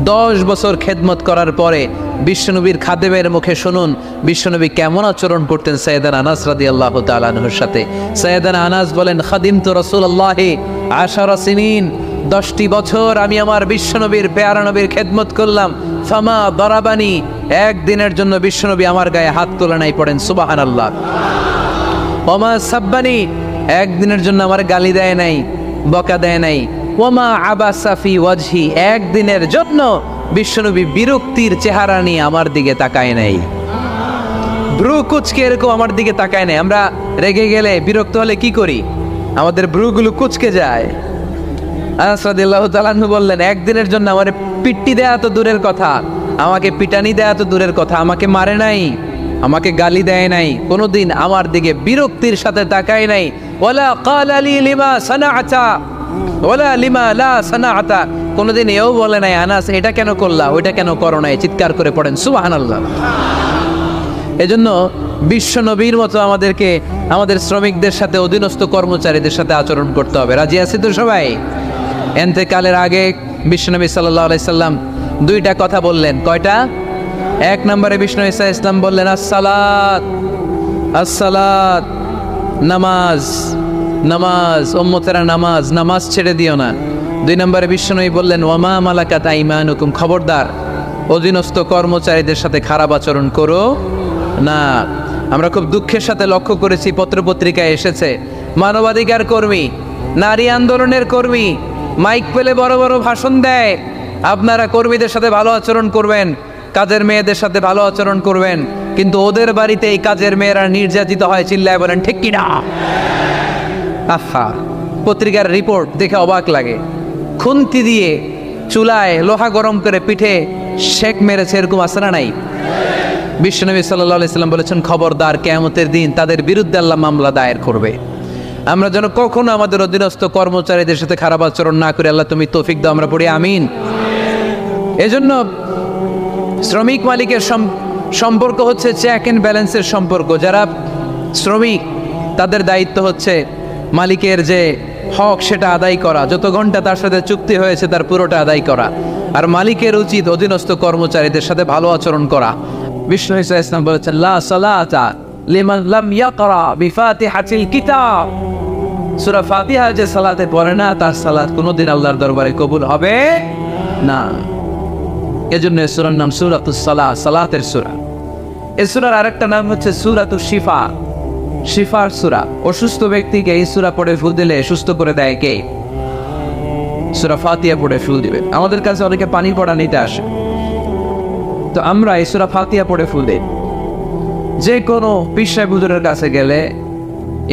10 বছর খেদমত করার পরে বিশ্বনবীর খাদেমের মুখে শুনুন বিশ্বনবী কেমন আচরণ করতেন সাইয়েদনা আনাস রাদিয়াল্লাহু তাআলা আনহুর সাথে। সাইয়েদনা আনাস বলেন, খাদিমতু রাসূলুল্লাহি 10 সিনিন, 10টি বছর আমি আমার বিশ্বনবীর পেয়ারা নবীর খেদমত করলাম। ফামা দারাবানি, একদিনের জন্য বিশ্বনবী আমার গায়ে হাত তোলা নাই, পড়েন সুবহানাল্লাহ। ওমা সাব্বানি, একদিনের জন্য আমার গালি দেয় নাই, বকা দেয় নাই। ওমা আবাসা ফি ওয়াজহি, একদিনের জন্য বিশ্বনবী বিরক্তির চেহারা নিয়ে আমার দিকে তাকায় নাই, ভ্রু কুচকে এরকম আমার দিকে তাকায় নাই। আমরা রেগে গেলে বিরক্ত হলে কি করি? আমাদের ভ্রুগুলো কুচকে যায়। আনাস রাদিয়াল্লাহু তাআলা আনহু বললেন, একদিনের জন্য আমার পিট্টি দেয়া তো দূরের কথা, আমাকে পিটানি দেয়া তো দূরের কথা, আমাকে মারে নাই, আমাকে গালি দেয় নাই, কোনোদিন আমার দিকে বিরক্তির সাথে তাকায় নাই। ওয়ালা ক্বালা লি লিমা সানাআতা ওয়ালা লিমা লা সানাআতা, কোনোদিন এও বলে নাই আনাস এটা কেন করলা, ওইটা কেন করো নাই, চিৎকার করে পড়েন সুবহানাল্লাহ। এজন্য বিশ্ব নবীর মতো আমাদেরকে আমাদের শ্রমিকদের সাথে, অধীনস্থ কর্মচারীদের সাথে আচরণ করতে হবে। রাজি আছি তো সবাই? এন্তেকালের আগে বিশ্বনবী সাল্লাল্লাহু আলাইহি সাল্লাম দুইটা কথা বললেন। কয়টা? এক নম্বরে বিষ্ণু ঈসা ইসলাম বললেন আসসালাত, আসসালাত, নামাজ, নামাজ, উম্মতেরা নামাজ, নামাজ ছেড়ে দিও না। দুই নম্বরে বিষ্ণু বললেন ওয়ামা মালাকাত আইমানুকুম, খবরদার অধীনস্থ কর্মচারীদের সাথে খারাপ আচরণ করো না। আমরা খুব দুঃখের সাথে লক্ষ্য করেছি, পত্রপত্রিকায় এসেছে মানবাধিকার কর্মী, নারী আন্দোলনের কর্মী মাইক পেলে বড় বড় ভাষণ দেয়, আপনারা কর্মীদের সাথে ভালো আচরণ করবেন, কাজের মেয়েদের সাথে ভালো আচরণ করবেন, কিন্তু ওদের বাড়িতে এই কাজের মেয়েরা নির্যাতিত হয়, চিল্লায় বলেন ঠিক কিনা? আহা, পত্রিকার রিপোর্ট দেখে অবাক লাগে। খুন্তি দিয়ে চুলায় লোহা গরম করে পিঠে শেক মেরেছে, এরকম আছে না নাই? বিশ্বনবী সাল্লাল্লাহু আলাইহি সাল্লাম বলেছেন খবরদার, কিয়ামতের দিন তাদের বিরুদ্ধে আল্লাহ মামলা দায়ের করবে। আমরা যেন কখনো আমাদের অধীনস্থ কর্মচারীদের সাথে খারাপ আচরণ না করে, আল্লাহ তুমি তৌফিক দাও, আমরা পড়ি আমিন। এজন্য শ্রমিক মালিকের সম্পর্ক হচ্ছে চেক অ্যান্ড ব্যালেন্সের সম্পর্ক। যারা শ্রমিক তাদের দায়িত্ব হচ্ছে মালিকের যে হক সেটা আদায় করা, যত ঘন্টা তার সাথে চুক্তি হয়েছে তার পুরোটা আদায় করা, আর মালিকের উচিত অধীনস্থ কর্মচারীদের সাথে ভালো আচরণ করা। বিষ্ণু ঈসা ইসলাম বলেছেন লা সালাতা লিমান লাম ইয়াকরা বিফাতিহাতিল কিতাব, সূরা ফাতিহা যে সালাতে পড়ে না তার সালাত কোনোদিন আল্লাহর দরবারে কবুল হবে না। এজন্য এই সূরার নাম সূরাতুস সালাহ, সালাতের সূরা। এই সূরার আরেকটা নাম হচ্ছে সূরাতুশ শিফা, শিফার সূরা। অসুস্থ ব্যক্তিকে এই সূরা পড়ে ফু দিলে সুস্থ করে দেয় কে? সূরা ফাতিহা পড়ে ফু দিবে। আমাদের কাছে অনেকে পানি পড়া নিতে আসে, তো আমরা এই সূরা ফাতিহা পড়ে ফু দিই। যে কোনো পীর সাহেব হুজুরের কাছে গেলে,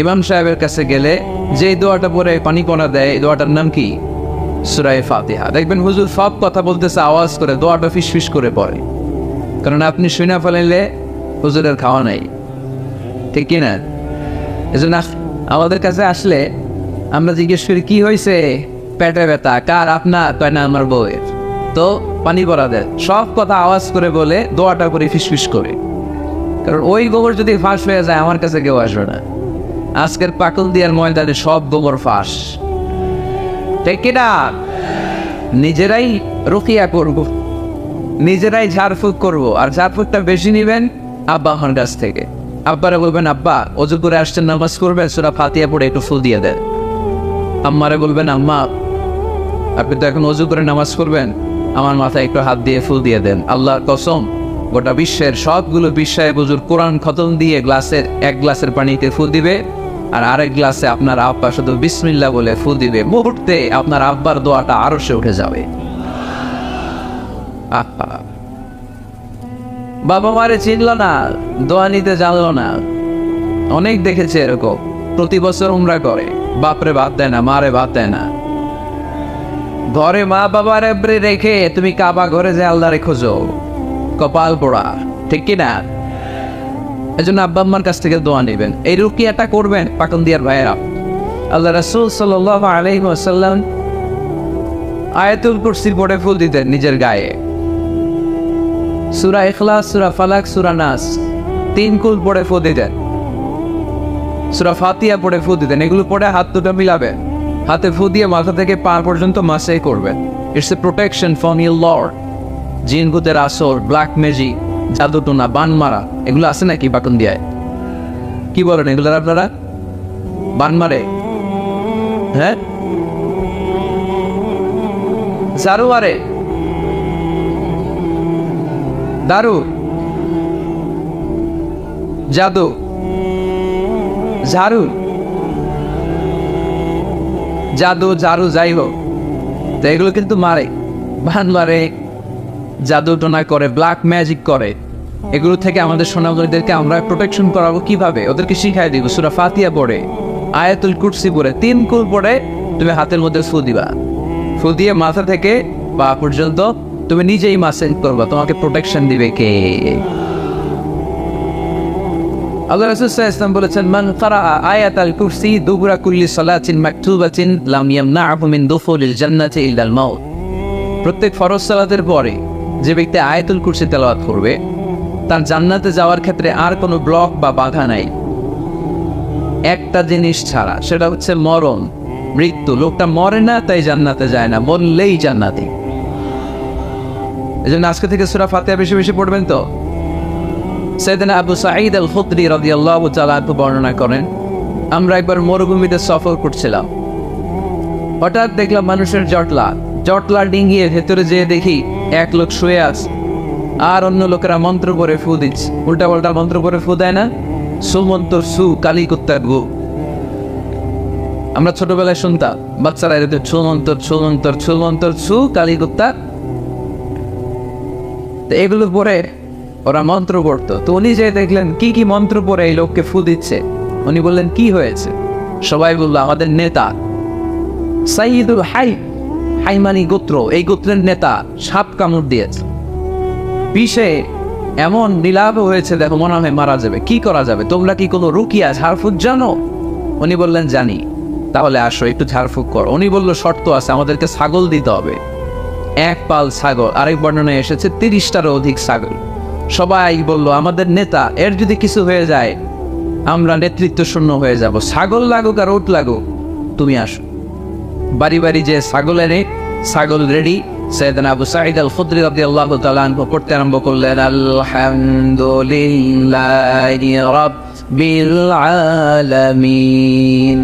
ইমাম সাহেবের কাছে গেলে যে দোয়াটা পড়ে পানি পড়া দেয়, এই দোয়াটার নাম কি? সূরা ফাতিহা। দেখবেন হুজুর সব কথা বলতেছে আওয়াজ করে, দোয়াটা ফিসফিস করে পড়ে, কারণ আপনি শুনে ফেলাইলে হুজুরের খাওয়া নাই, ঠিক কিনা? এজন্য আমাদের কাছে আসলে আমরা জিজ্ঞেস করি কি হয়েছে, পেটে ব্যথা কার? আপনার? কয় না আমার বউয়ের। তো পানি পড়া দেয়, সব কথা আওয়াজ করে বলে, দোয়াটা করে ফিসফিস করে, কারণ ওই গোবর যদি ফাঁস হয়ে যায় আমার কাছে কেউ আসবে না। আজকের পাকল দিয়ার ময়দানে সব গোবর ফাঁস, ঠিক কিনা? নিজেরাই রুকিয়া করব, নিজেরাই ঝাড়ফুঁক করব, আর ঝাড়ফুঁকটা বেশি নিবেন আব্বা আমার কাছ থেকে। আব্বারা বলবেন আব্বা ওযু করে আসছেন, নামাজ করবেন, সূরা ফাতিহা পড়ে একটু ফু দিয়ে দেন। আম্মারে বলবেন আম্মা আপনি তো এখন ওযু করে নামাজ করবেন, আমার মাথায় একটু হাত দিয়ে ফু দিয়ে দেন। আল্লাহর কসম, গোটা বিশ্বের সবগুলো বিশ্বায় হুজুর কোরআন খতম দিয়ে গ্লাসের এক গ্লাসের পানিতে ফু দিবে, আর আরেক গ্লাসে আপনার আব্বা শুধু বিসমিল্লাহ বলে ফু দিবে, মুহূর্তে আপনার আব্বার দোয়াটা আরশে উঠে যাবে। বাবা মারে চিনল না, দোয়া নিতে জানলো না। অনেক দেখেছে এরকম, প্রতি বছর উমরা করে, বাপরে ভাত দেয় না, মারে ভাত দেয় না। ঘরে মা বাবার রেখে তুমি কাবা ঘরে যে আল্লাহরে খোঁজো, কপাল পোড়া, ঠিক কিনা? এই জন্য আব্বা আম্মার কাছ থেকে দোয়া নেবেন, এই রুকিয়াটা করবেন। পাকন দিয়ার ভাইয়েরা, আল্লাহ রাসূল সাল্লাল্লাহু আলাইহি ওয়াসাল্লাম আয়াতুল কুরসি পড়ে ফুল দিতেন নিজের গায়ে। সূরা ইখলাস, সূরা ফালাক, সূরা নাস 3 কুল পড়ে ফু দিতেন। সূরা ফাতিহা পড়ে ফু দিতেন। এগুলো পড়ে হাত দুটো মিলাবেন, হাতে ফু দিয়ে মাথা থেকে পা পর্যন্ত মাসাই করবেন। It's a protection from your Lord. জিন ভূতের আসর, ব্ল্যাক ম্যাজিক, জাদুটোনা, বান মারা, এগুলো আছে নাকি বাকন দিয়ায়? কি বলেন এগুলোর আপনারা? বান মারে? হ্যাঁ, ঝাড়ু মারে, দারু, জাদু, ঝাড়ু, জাদু, ঝাড়ু, যাই হোক, তো এগুলো কিন্তু মারে, বান মারে, জাদু টোনা করে, ব্ল্যাক ম্যাজিক করে। এগুলো থেকে আমাদের সোনামণিদেরকে আমরা প্রোটেকশন করাবো কিভাবে? ওদেরকে শিখাই দিব। সূরা ফাতিহা পড়ে, আয়াতুল কুরসি পড়ে, 3 কুল পড়ে তুমি হাতের মধ্যে ফু দিবা। ফু দিয়ে মাথা থেকে পা পর্যন্ত তুমি নিজেই মাসেজ করবা। তোমাকে প্রোটেকশন দিবে কে? আল্লাহ রাসূল সাল্লাল্লাহু আলাইহি ওয়াসাল্লাম বলেছেন, মান ক্বারা আয়াতাল কুরসি দুবুরা কুল্লি সালাতিন মাকতুবাতিন লাম ইয়ামনাহু মিন দুখুলিল জান্নাতি ইল্লাল মাউত। প্রত্যেক ফরজ সালাতের পরে যে ব্যক্তি আয়াতুল কুরসি তেলাওয়াত করবে, তার জান্নাতে যাওয়ার ক্ষেত্রে আর কোনো ব্লক বা বাধা নাই, একটা জিনিস ছাড়া, সেটা হচ্ছে মরণ, মৃত্যু। লোকটা মরে না তাই জান্নাতে যায় না, মরলেই জান্নাতি। এই জন্য আজকে থেকে সূরা ফাতিহা বেশি বেশি পড়বেন তো। সাইয়েদনা আবু সাঈদ আল খুদরি রাদিয়াল্লাহু তাআলা বর্ণনা করেন, আমরা একবার মরুভূমিতে সফর করছিলাম, হঠাৎ দেখলাম মানুষের জটলা ডিঙ্গিয়ে ভেতরে যেয়ে দেখি এক লোক শুয়ে আছে, আর অন্য লোকেরা মন্ত্র করে ফু দিচ্ছে। উল্টা পাল্টা মন্ত্র করে ফু দেয় না, সুমন্তর সু কালী কুত্তার গু। আমরা ছোটবেলায় শুনতাম বাচ্চারা এরকম ছুমন্তর সু কালী কুত্তা। এগুলো পরে ওরা মন্ত্র পড়তো। তো উনি যে দেখলেন কি কি মন্ত্র পড়ে এই লোককে ফু দিচ্ছে, উনি বললেন কি হয়েছে? সবাই বললো আমাদের নেতা সাইয়্যিদুল হাইমানি গোত্র, এই গোত্রের নেতা সাপ কামড় দিয়েছে, বিষে এমন নীলাভ হয়েছে, দেখো মনে হয় মারা যাবে, কি করা যাবে? তোমরা কি কোনো রুকিয়া ঝাড়ফুঁক জানো? উনি বললেন জানি। তাহলে আসো একটু ঝাড়ফুঁক কর। উনি বললো শর্ত আছে, আমাদেরকে ছাগল দিতে হবে, এক পাল ছাগল। আরেক বর্ণনায় এসেছে 30টারও অধিক ছাগল। সবাই বললো আমাদের নেতা, এর যদি কিছু হয়ে যায় আমরা নেতৃত্ব শূন্য হয়ে যাব, ছাগল লাগুক আর উট লাগুক, তুমি আসো। বাড়ি বাড়ি যে ছাগল এনে, ছাগল রেডি। সাইয়েদনা আবু সাঈদ আল খুদরি রাদিয়াল্লাহু তাআলা আনহু পড়তে আরম্ভ করলেন, আলহামদুলিল্লাহি রাব্বিল আলামিন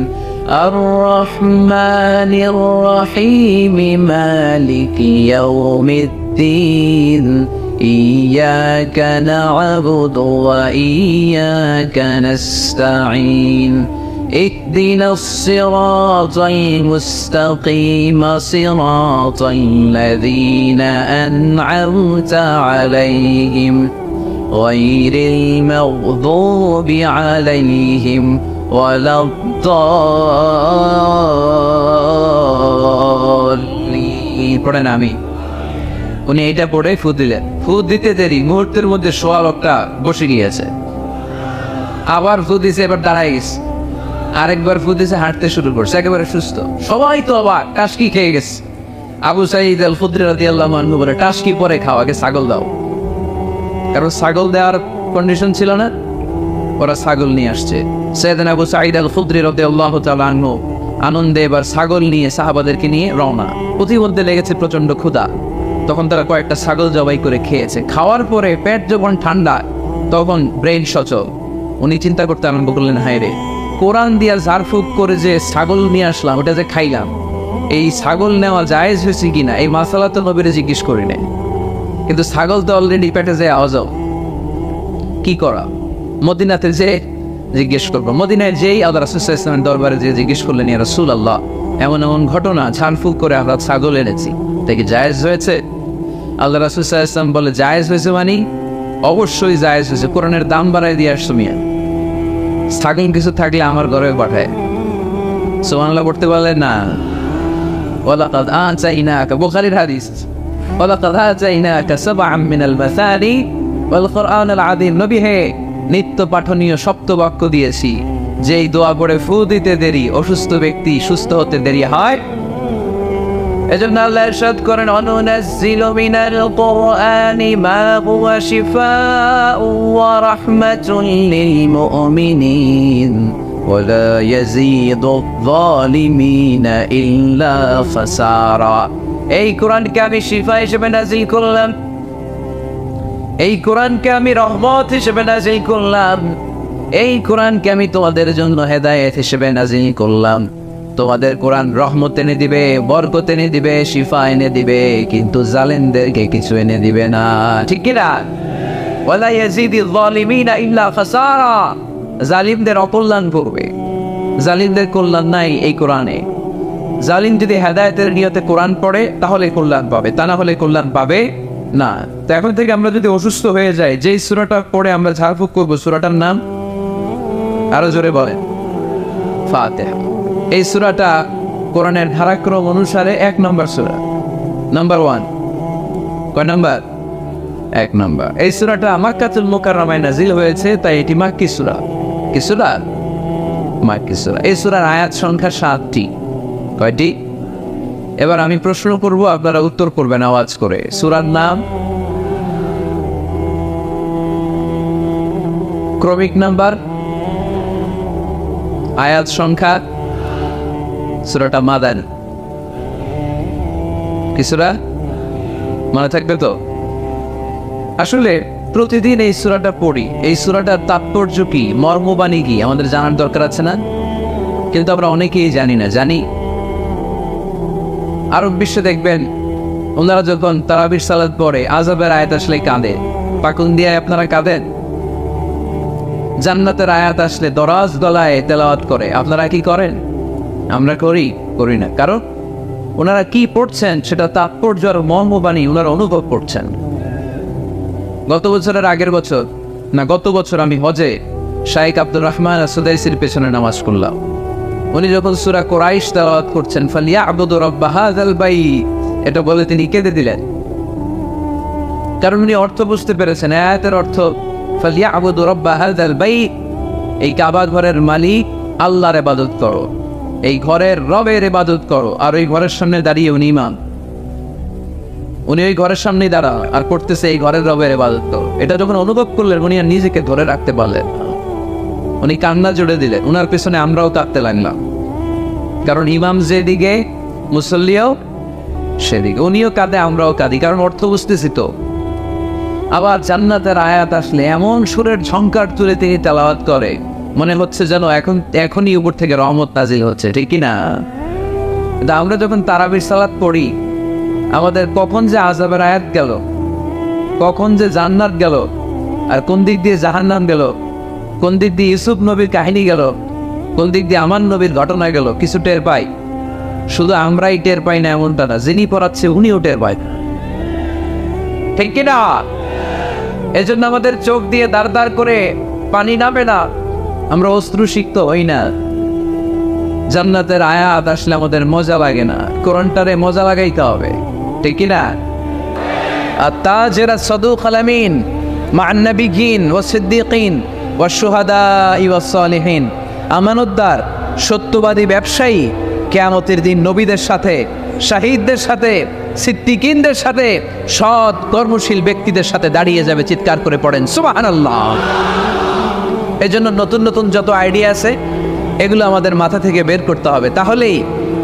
আর-রাহমানির রাহিম মালিকি ইয়াউমিদ্দিন ইয়্যাকা না'বুদু ওয়া ইয়্যাকা নাস্তাঈন اهدنا الصراط المستقيم صراط الذين أنعمت عليهم غير المغضوب عليهم ولا الضالين। পড়েন আমি। উনি এটা পড়ে ফু দিলেন। ফু দিতে দেরি, মুহূর্তের মধ্যে সোয়া লোকটা বসে গিয়েছে। আবার ফু দিছে, এবার দাঁড়াই গেছে। আরেকবার ফু দিছে, হাঁটতে শুরু করছে, একেবারে সুস্থ। সবাই তো অবাক, টাসকি খেয়ে গেছে। আবু সাঈদ আল খুদরি রাদিয়াল্লাহু আনহু বলে, টাসকি পরে খাও, আগে ছাগল দাও। কারণ ছাগল দেওয়ার কন্ডিশন ছিল না, ওরা ছাগল নিয়ে আসছে। সাইয়েদনা আবু সাঈদ আল খুদরি রাদিয়াল্লাহু তাআলা আনহু আনন্দে এবার ছাগল নিয়ে সাহাবাদেরকে নিয়ে রওনা। প্রতিমধ্যে লেগেছে প্রচন্ড ক্ষুধা, তখন তারা কয়েকটা ছাগল জবাই করে খেয়েছে। খাওয়ার পরে পেট যখন ঠান্ডা, তখন ব্রেন সচল। উনি চিন্তা করতে আরম্ভ করলেন, হায় রে, কোরআন দিয়া ঝাড়ফুঁক করে যে ছাগল নিয়ে আসলাম, ওটা যে খাইলাম, এই ছাগল নেওয়া জায়েজ হয়েছে কিনা এই মাসালা তো নবীরে জিজ্ঞেস করি নাই, কিন্তু ছাগল তো অলরেডি পেটে যে আওয়াজও, কি করা? মদিনাতে যে জিজ্ঞেস করবো। মদিনায় যেই আল্লাহ রাসূল সাল্লাল্লাহু আলাইহি ওয়াসাল্লামের দরবারে যে জিজ্ঞেস করলেন, ইয়া রাসূলুল্লাহ, এমন এমন ঘটনা, ঝাড়ফুঁক করে আমরা ছাগল এনেছি, তা কি জায়েজ হয়েছে? আল্লাহ রাসূল সাল্লাল্লাহু আলাইহি ওয়াসাল্লাম বলে, জায়েজ হয়েছে মানে? অবশ্যই জায়েজ হয়েছে, কোরআনের দাম বাড়াই দিয়ে আসছো মিয়া। ছাগল কিছু থাকলে আমার ঘরে পাঠায়। সুবহানাল্লাহ পড়তে পারলেন না? ওয়ালাকাদ আতাইনাকা, বুখারীর হাদিস, ওয়ালাকাদ আতাইনাকা সাবআম মিনাল মাসানি ওয়াল কুরআনুল আযীম। নবী হে, নিত্য পাঠনীয় সপ্তবাক্য দিয়েছি, যেই দোয়া পড়ে ফু দিতে দেরি অসুস্থ ব্যক্তি সুস্থ হতে দেরি হয়। এজন্য আল্লাহ ইরশাদ করেন, অনুনাজ্জিলু মিনাল কুরআনি মা হুয়া শিফাউ ওয়া রাহমাতুল লিল মুমিনিন ওয়া লা ইয়াজিদু যালিমিনা ইল্লা খাসারা। এই কোরআনকে আমি শিফা হিসেবে নাযিল করলাম, এই কোরআনকে আমি রহমত হিসেবে নাযিল করলাম, এই কোরআনকে আমি তোমাদের জন্য হেদায়েত হিসেবে নাযিল করলাম। তোমাদের কোরআন রহমত এনে দিবে, বরকত এনে দিবে, শিফা এনে দিবে, কিন্তু জালেমদেরকে কিছু এনে দিবে না। ঠিক কি না? ওয়ালা ইয়াজিদিল যালিমিনা ইল্লা খাসারা। জালিমদের অকল্যাণ করবে, জালিমদের কল্যাণ নাই এই কোরআনে। জালিম যদি হেদায়েতের নিয়তে কোরআন পড়ে তাহলে কল্যাণ পাবে, তা না হলে কল্যাণ পাবে না। তো এখন থেকে আমরা যদি অসুস্থ হয়ে যাই, যেই সূরাটা পড়ে আমরা ঝাড়ফুঁক করবো, সূরাটার নাম আরো জোরে বলেন, ফাতিহা। এই সূরাটা কোরআনের ধারাক্রম অনুসারে 1 নম্বর সূরা, নাম্বার 1। কয় নাম্বার? 1 নম্বর। এই সূরাটা মক্কাতুল মুকাররমায় নাযিল হয়েছে, তাই এটি মাক্কি সূরা। কি সূরা? মাক্কি সূরা। এই সূরার আয়াত সংখ্যা 7টি। কয়টি? এবার আমি প্রশ্ন করব, আপনারা উত্তর করবেন আওয়াজ করে। সূরার নাম, ক্রমিক নাম্বার, আয়াত সংখ্যা। সূরাটা মাদানী। কি সূরা? মনে থাকবে তো? আসলে প্রতিদিন এই সূরাটা পড়ি, এই সূরাটার তাৎপর্য কি, মর্মবাণী কি আমাদের জানার দরকার আছে না? কিন্তু আমরা অনেকেই জানি না। জানি আরব বিশ্বে দেখবেন ওনারা যখন তারাবির সালাত পড়ে আযাবের আয়াত আসলে কাঁদে। পাকুন দিয়ে আপনারা কাঁদেন? জান্নাতের আয়াত আসলে দরাজ গলায় তেলাওয়াত করে, আপনারা কি করেন? আমরা করি না। কারণ ওনারা কি পড়ছেন সেটা তাৎপর্য আর মর্মবাণী ওনারা অনুভব করছেন। গত বছর আমি হজে শাইখ আব্দুর রহমান সুদাইসির পেছনে নামাজ পড়লাম। উনি যখন সূরা কুরাইশ তেলাওয়াত করছেন, ফালিয়াবুদু রাব্ব হাযাল বাইত, এটা বলে তিনি কেঁদে দিলেন। কারণ উনি অর্থ বুঝতে পেরেছেন, আয়াতের অর্থ ফালিয়াবুদু রাব্ব হাযাল বাইত, এই কাবা ঘরের মালিক আল্লাহর ইবাদত করো, এই ঘরের রবের ইবাদত করো। আর ওই ঘরের সামনে দাঁড়িয়ে উনি ইমাম, উনি ওই ঘরের সামনেই দাঁড়া আর করতেছে এই ঘরের রবের ইবাদত করো। এটা যখন অনুভব করলেন উনি আর নিজেকে ধরে রাখতে পারলেন, উনি কান্না জুড়ে দিলেন। উনার পেছনে আমরাও কাঁদতে লাগলাম, কারণ ইমাম যেদিকে মুসল্লিও সেদিকে, উনিও কাঁদে আমরাও কাঁদি, কারণ অর্থ বুঝতেছি তো। আবার জান্নাতের আয়াত আসলে এমন সুরের ঝংকার তুলে তিনি তেলাওয়াত করে, মনে হচ্ছে যেন এখনই উপর থেকে রহমত নাজিল হচ্ছে, ঠিক কি না? আমরা যখন তারাবির সালাত পড়ি, আমাদের কখন যে আযাবের আয়াত গেল, কখন যে জান্নাত গেল, আর কোন দিক দিয়ে জাহান্নাম গেল, কোন দিক দিয়ে ইউসুফ নবীর কাহিনী গেল, কোন দিক দিয়ে আমার নবীর ঘটনা গেল, কিছু টের পাই। শুধু আমরাই টের পাই না এমনটা না, যিনি পড়াচ্ছে উনিও টের পায়, ঠিক কিনা? এজন্য আমাদের চোখ দিয়ে দাঁড় দাঁড় করে পানি নামে না, আমরা অশ্রুসিক্ত হই না। জান্নাতের আয়াত আসলে আমাদের মজা লাগে না, কোরআনটারে মজা লাগাইতে হবে, ঠিক কিনা? আত-তাজির আস-সাদুক আল-আমিন মা'আন নাবিয়্যিন ওয়াস-সিদ্দীকিন ওয়াশ-শুহাদা'i ওয়াস-সালিহিন, আমানতদার সত্যবাদী ব্যবসায়ী কিয়ামতের দিন নবীদের সাথে, শাহীদদের সাথে, সিদ্দীকিনদের সাথে, সৎ কর্মশীল ব্যক্তিদের সাথে দাঁড়িয়ে যাবে। চিৎকার করে পড়েন সুবহানাল্লাহ। এজন্য নতুন নতুন যত আইডিয়া আছে এগুলো আমাদের মাথা থেকে বের করতে হবে, তাহলেই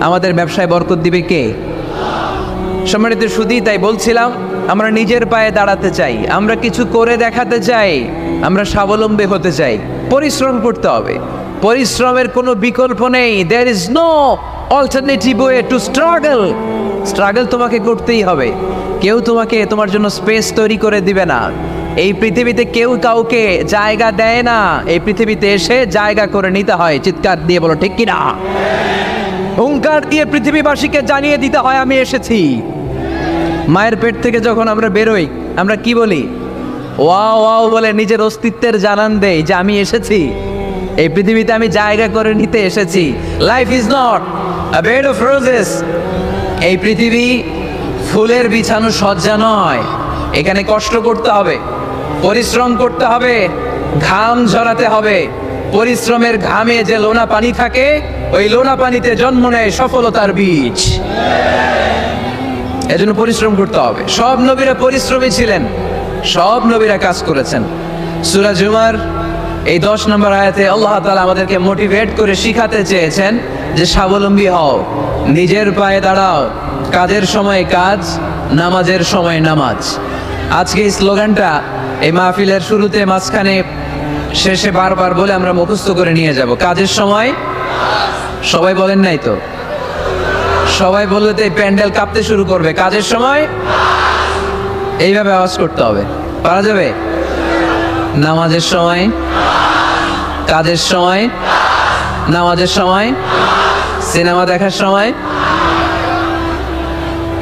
আমাদের ব্যবসায় বরকত দিবে কে? সম্মানিত সুধী, তাই বলছিলাম আমরা নিজের পায়ে দাঁড়াতে চাই, আমরা কিছু করে দেখাতে চাই, আমরা স্বাবলম্বী হতে চাই, পরিশ্রম করতে হবে। পরিশ্রমের কোনো বিকল্প নেই। There is no alternative way to struggle. Struggle তোমাকে করতেই হবে। কেউ তোমার জন্য স্পেস তৈরি করে দিবে না। এই পৃথিবীতে কেউ কাউকে জায়গা দেয় না, এই পৃথিবীতে এসে জায়গা করে নিতে হয়। চিৎকার দিয়ে বলো ঠিক কিনা? হুঙ্কার দিয়ে পৃথিবীবাসীকে জানিয়ে দিতে হয় আমি এসেছি। মায়ের পেট থেকে যখন আমরা বেরোই আমরা কি বলি? ওয়াও ওয়াও বলে নিজের অস্তিত্বের জানান দেই যে আমি এসেছি, এই পৃথিবীতে আমি জায়গা করে নিতে এসেছি। Life is not a bed of roses. এই পৃথিবী ফুলের বিছানো সজ্জা নয়। এখানে কষ্ট করতে হবে, পরিশ্রম করতে হবে, ঘাম ঝরাতে হবে। পরিশ্রমের ঘামে যে লোনা পানি থাকে, ওই লোনা পানিতে জন্ম নেয় সফলতার বীজ। এজন্য পরিশ্রম করতে হবে। সব নবীরা পরিশ্রমী ছিলেন, সব নবীরা কাজ করেছেন। সূরা জুমার এই 10 নম্বর আয়াতে আল্লাহ তাআলা আমাদেরকে মোটিভেট করে শিখাতে চেয়েছেন যে স্বাবলম্বী হও, নিজের পায়ে দাঁড়াও, কাজের সময় কাজ, নামাজের সময় নামাজ। আজকে এই স্লোগানটা এই মাহফিলের শুরুতে, মাঝখানে, শেষে বারবার বলে আমরা মুখস্থ করে নিয়ে যাব। কাজের সময়, সবাই বলেন নাই তো? সবাই বললে তো এই প্যান্ডেল কাঁপতে শুরু করবে। কাজের সময় এইভাবে আওয়াজ করতে হবে, পারা যাবে? নামাজের সময়, কাজের সময়, নামাজের সময়, সিনেমা দেখার সময়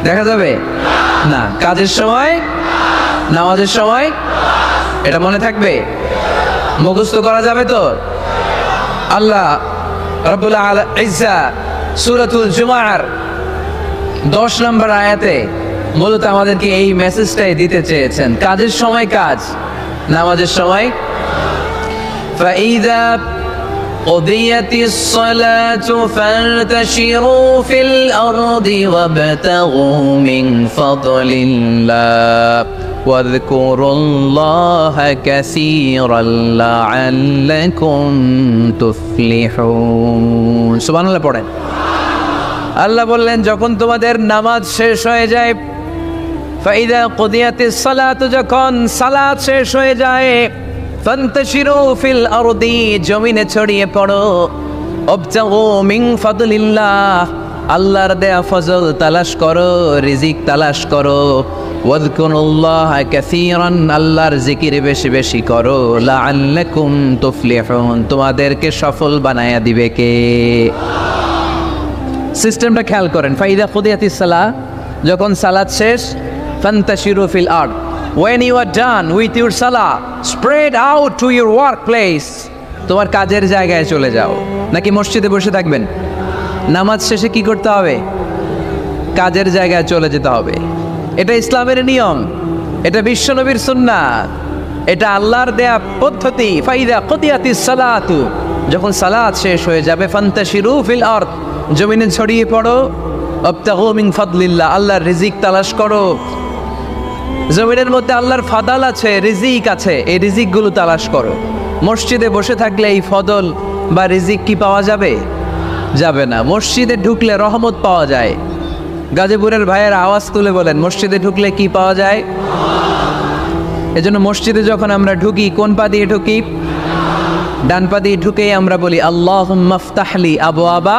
দেখা যাবে না? কাজের সময়, নামাজের সময়, এটা মনে থাকবে? মুখস্থ করা যাবে তো? আল্লাহ রাব্বুল ইজ্জা সূরাতুল জুমার 10 নম্বর আয়াতে মূলত আমাদেরকে এই মেসেজটাই দিতে চেয়েছেন। কাজের সময় কাজ, নামাজের সময়। فَإِذَا قُضِيَتِ الصَّلَاةُ فَانتَشِرُوا فِي الْأَرْضِ وَابْتَغُوا مِنْ فَضْلِ اللَّهِ واذكروا الله كثيرا لعلكم تفلحون। সুবহানাল্লাহ পড়েন। আল্লাহ বললেন যখন তোমাদের নামাজ শেষ হয়ে যায়, ফাইদা কুদিয়াতিস সালাতু, যখন সালাত শেষ হয়ে যায়, ফান্তাশিরু ফিল আরদি, জমিনে ছড়িয়ে পড়ো, ওয়াবতাগু মিন ফাদলিল্লাহ, আল্লাহর দেয়া ফজল তালাশ করো, রিজিক তালাশ করো, ওয়াযকুরুল্লাহ কাসীরান, আল্লাহর জিকির বেশি বেশি করো, লাআল্লাকুম তুফলিহুন, তোমাদেরকে সফল বানায়া দিবে কে? সিস্টেমটা খেয়াল করেন। ফাইদা কুদিয়াতিস সালাহ, যখন সালাত শেষ, ফান্তাশিরু ফিল আরদ, when you are done with your salah, spread out to your workplace, তোমার কাজের জায়গায় চলে যাও। নাকি মসজিদে বসে থাকবেন? নামাজ শেষে কি করতে হবে? কাজের জায়গায় চলে যেতে হবে। এটা ইসলামের নিয়ম, এটা বিশ্বনবীর সুন্নাত, এটা আল্লাহর দেয়া পদ্ধতি। ফাইদা কুদিয়াতিস সালাতু, যখন সালাত শেষ হয়ে যাবে, ফান্তাশিরু ফিল আরদ, জমিনে ছড়িয়ে পড়ো, ওয়াবতাগু মিন ফাদলিল্লাহ, আল্লাহর রিজিক তালাশ করো। জমিনের মধ্যে আল্লাহর ফাদাল আছে, রিজিক আছে, এই রিজিকগুলো তালাশ করো। মসজিদে বসে থাকলে এই ফদল বা রিজিক কি পাওয়া যাবে? যাবে না। মসজিদে ঢুকলে রহমত পাওয়া যায়। গাজীপুরের ভাইয়ের আওয়াজ তুলে বলেন, মসজিদে ঢুকলে কি পাওয়া যায়? এজন্য মসজিদে যখন আমরা ঢুকি, কোন পা দিয়ে ঢুকি? ডান পা দিয়ে ঢুকেই আমরা বলি, আল্লাহুম্মা ফতাহলি আবওয়াবা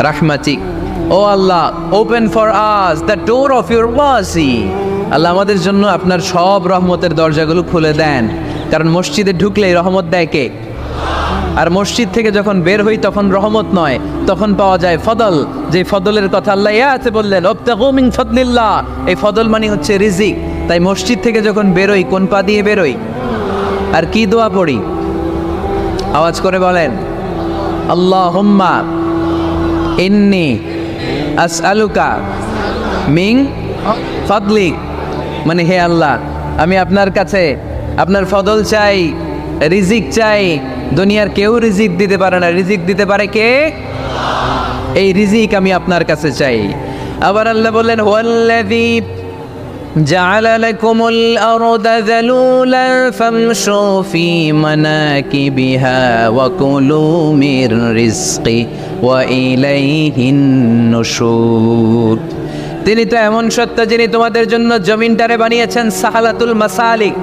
রাহমাতিক, O Allah, open for us the door of your mercy, Allah আমাদের জন্য আপনার সব রহমতের দরজাগুলো খুলে দেন। কারণ মসজিদে ঢুকলেই রহমত দেয় কে? আর মসজিদ থেকে যখন বের হই তখন রহমত নয়, তখন পাওয়া যায় ফদল, যে ফদলের কথা আল্লাহ ইয়াতে বললেন, ওয়াবতাগু মিন ফাদলিল্লাহ, এই ফদল মানে হচ্ছে রিজিক। তাই মসজিদ থেকে যখন বেরোই, কোন পা দিয়ে বেরোই? আর কি দোয়া পড়ি? আওয়াজ করে বলেন, আল্লাহুম্মা ইন্নী আসআলুকা মিন ফাদলিক, মানে হে আল্লাহ, আমি আপনার কাছে আপনার ফদল চাই, রিজিক চাই। দুনিয়ার কেউ রিজিক দিতে পারে না, রিজিক দিতে পারে কে? এই রিজিক আমি আপনার কাছে চাই। আবার আল্লাহ বললেন, হুয়াল্লাযী জাআলা লাকুমুল আরদা যালুলান ফামশু ফি মানাকিবিহা ওয়া কুলু মির রিজকি ওয়া ইলাইহিন নুশুর। তিনি তো এমন সত্তা যিনি তোমাদের জন্য জমিনটারে বানিয়েছেন সাহালাতুল মাসালিক,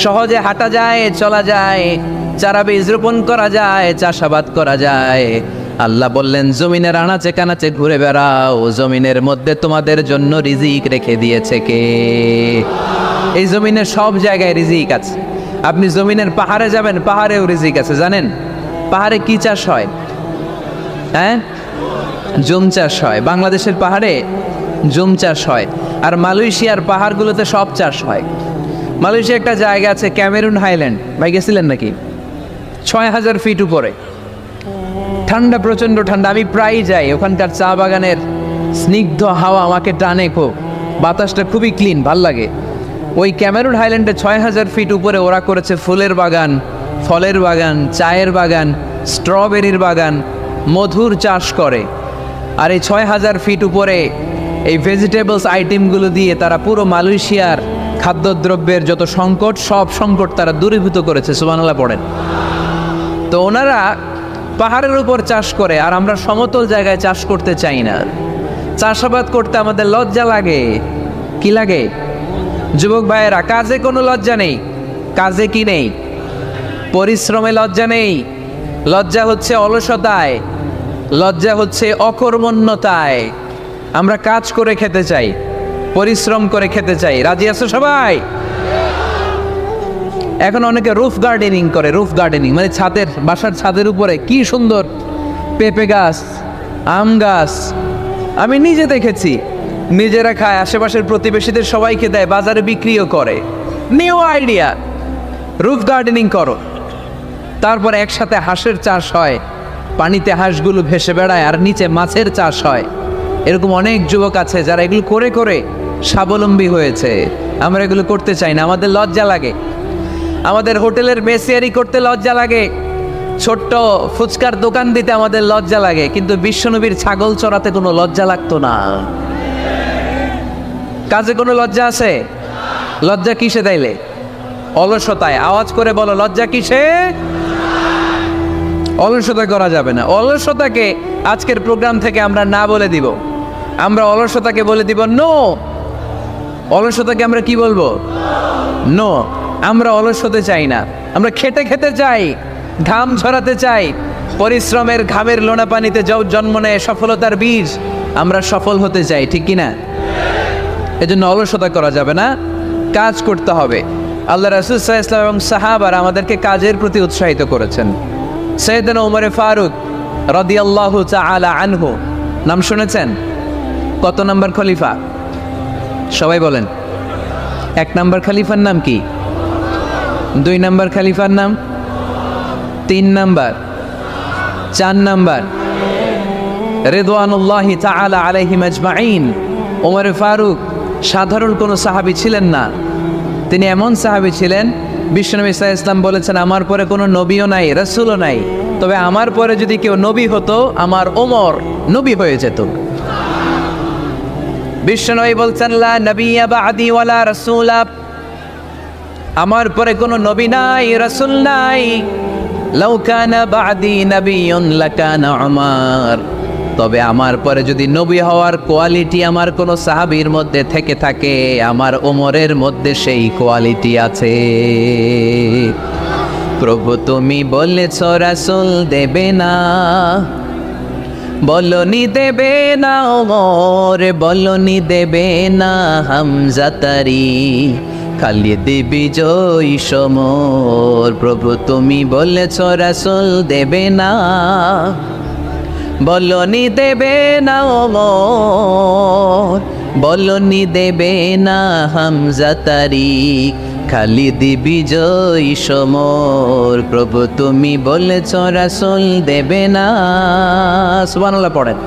সহজে হাঁটা যায়, চলা যায়, চারা বীজ রোপণ করা যায়, চাষাবাদ করা যায়। আল্লাহ বললেন, জমিনের আনাচে কানাচে ঘুরে বেড়াও, জমিনের মধ্যে তোমাদের জন্য রিজিক রেখে দিয়েছে কে? এই জমিনের সব জায়গায় রিজিক আছে। আপনি জমিনের পাহাড়ে যাবেন, পাহাড়েও রিজিক আছে। জানেন পাহাড়ে কি চাষ হয়? হ্যাঁ, জুম চাষ হয়। বাংলাদেশের পাহাড়ে জুম চাষ হয়, আর মালয়েশিয়ার পাহাড়গুলোতে সব চাষ হয়। মালয়েশিয়া একটা জায়গা আছে ক্যামেরুন হাইল্যান্ড, ভাই গেছিলেন নাকি? ৬,০০০ ফিট উপরে, ঠান্ডা, প্রচণ্ড ঠান্ডা। আমি প্রায়ই যাই, ওখানকার চা বাগানের স্নিগ্ধ হাওয়া আমাকে টানে খুব, বাতাসটা খুবই ক্লিন, ভাল লাগে। ওই ক্যামেরুন হাইল্যান্ডে ৬,০০০ ফিট উপরে ওরা করেছে ফুলের বাগান, ফলের বাগান, চায়ের বাগান, স্ট্রবেরির বাগান, মধুর চাষ করে। আর এই ৬,০০০ ফিট উপরে এই ভেজিটেবলস আইটেমগুলো দিয়ে তারা পুরো মালয়েশিয়ার খাদ্যদ্রব্যের যত সংকট, সব সংকট তারা দূরীভূত করেছে। সুবহানাল্লাহ পড়েন। তো ওনারা পাহাড়ের উপর চাষ করে, আর আমরা সমতল জায়গায় চাষ করতে চাই না। চাষাবাদ করতে আমাদের লজ্জা লাগে। কি লাগে? যুবক ভাইয়েরা, কাজে কোনো লজ্জা নেই। কাজে কি নেই? পরিশ্রমে লজ্জা নেই। লজ্জা হচ্ছে অলসতায়, লজ্জা হচ্ছে অকর্মণ্যতায়। আমরা কাজ করে খেতে চাই, পরিশ্রম করে খেতে চাই। রাজি আছো সবাই? এখন অনেকে রুফ গার্ডেনিং করে। রুফ গার্ডেনিং মানে ছাদের, বাসার ছাদের উপরে কি সুন্দর পেঁপে গাছ, আম গাছ। আমি নিজে দেখেছি, নিজেরা খায়, আশেপাশের প্রতিবেশীদের সবাইকে দেয়, বাজারে বিক্রিও করে। নিউ আইডিয়া, রুফ গার্ডেনিং করো। তারপর একসাথে হাঁসের চাষ হয়, পানিতে হাঁসগুলো ভেসে বেড়ায়, আর নিচে মাছের চাষ হয়। এরকম অনেক যুবক আছে যারা এগুলো করে করে স্বাবলম্বী হয়েছে। আমরা এগুলো করতে চাই না, আমাদের লজ্জা লাগে। আমাদের হোটেলের মেসিয়ারি করতে লজ্জা লাগে, ছোট্ট ফুচকার দোকান দিতে আমাদের লজ্জা লাগে, কিন্তু বিশ্বনবীর ছাগল চড়াতে কোনো লজ্জা লাগতো না। কাজে কোনো লজ্জা আছে? লজ্জা কিসে তাইলে? অলসতায়। আওয়াজ করে বলো, লজ্জা কিসে? অলসতা করা যাবে না। অলসতাকে আজকের প্রোগ্রাম থেকে আমরা না বলে দিব। আমরা অলসতাকে বলে দিব নো। অলসতাকে আমরা কি বলবো? নো। আমরা অলস হতে চাই না, আমরা খেটে খেতে চাই, ঘাম ঝরাতে চাই। পরিশ্রমের ঘামের লোনা পানিতে জন্ম নেয় সফলতার বীজ, আমরা সফল হতে চাই, ঠিক কিনা? এজন্য অলসতা করা যাবে না, কাজ করতে হবে। আল্লাহ রাসূল সাল্লাল্লাহু আলাইহি ওয়াসাল্লাম এবং সাহাবারা আমাদেরকে কাজের প্রতি উৎসাহিত করেছেন। সাইয়েদনা ওমর ফারুক রাদিয়াল্লাহু তাআলা আনহু, নাম শুনেছেন? কত নম্বর খলিফা? সবাই বলেন। 1 নম্বর খলিফার নাম কি? 2 নম্বর খলিফার নাম? 3 নম্বর? 4 নম্বর? রিদওয়ানুল্লাহি তাআলা আলাইহিম আজমাইন। ওমর ফারুক সাধারণ কোনো সাহাবী ছিলেন না, তিনি এমন সাহাবী ছিলেন, বিশ্বনবী সাল্লাল্লাহু আলাইহি ওয়াসাল্লাম বলেছেন আমার পরে কোনো নবীও নাই, রাসূলও নাই, তবে আমার পরে যদি কেউ নবী হতো আমার ওমর নবী হয়ে যেত। বিশ্বনবী বলছেন লা নবিয়্যা বা'দি ওয়ালা রাসূলা, আমার পরে কোনো নবী নাই, রাসূল নাই। লাউ কানা বা'দি নাবিয়্যুন লাকানা উমর, তবে আমার পরে যদি নবী হওয়ার কোয়ালিটি আমার কোনো সাহাবীর মধ্যে থেকে থাকে, আমার ওমরের মধ্যে সেই কোয়ালিটি আছে। প্রভু তুমি বলেছ রাসূল দেবে না, বলনি দেবে না ওমর, বলনি দেবে না হামজা তারি, খালিদ বিজয়ী সমর। প্রভু তুমি বলেছ রাসূল দেবে না, বলনি দেবে না ওমর, বলনি দেবে না হামজা তারি, খালিদ বিজয়ী সমর। প্রভু তুমি বলেছ রাসূল দেবে না। সুবহানাল্লাহ পড়েন।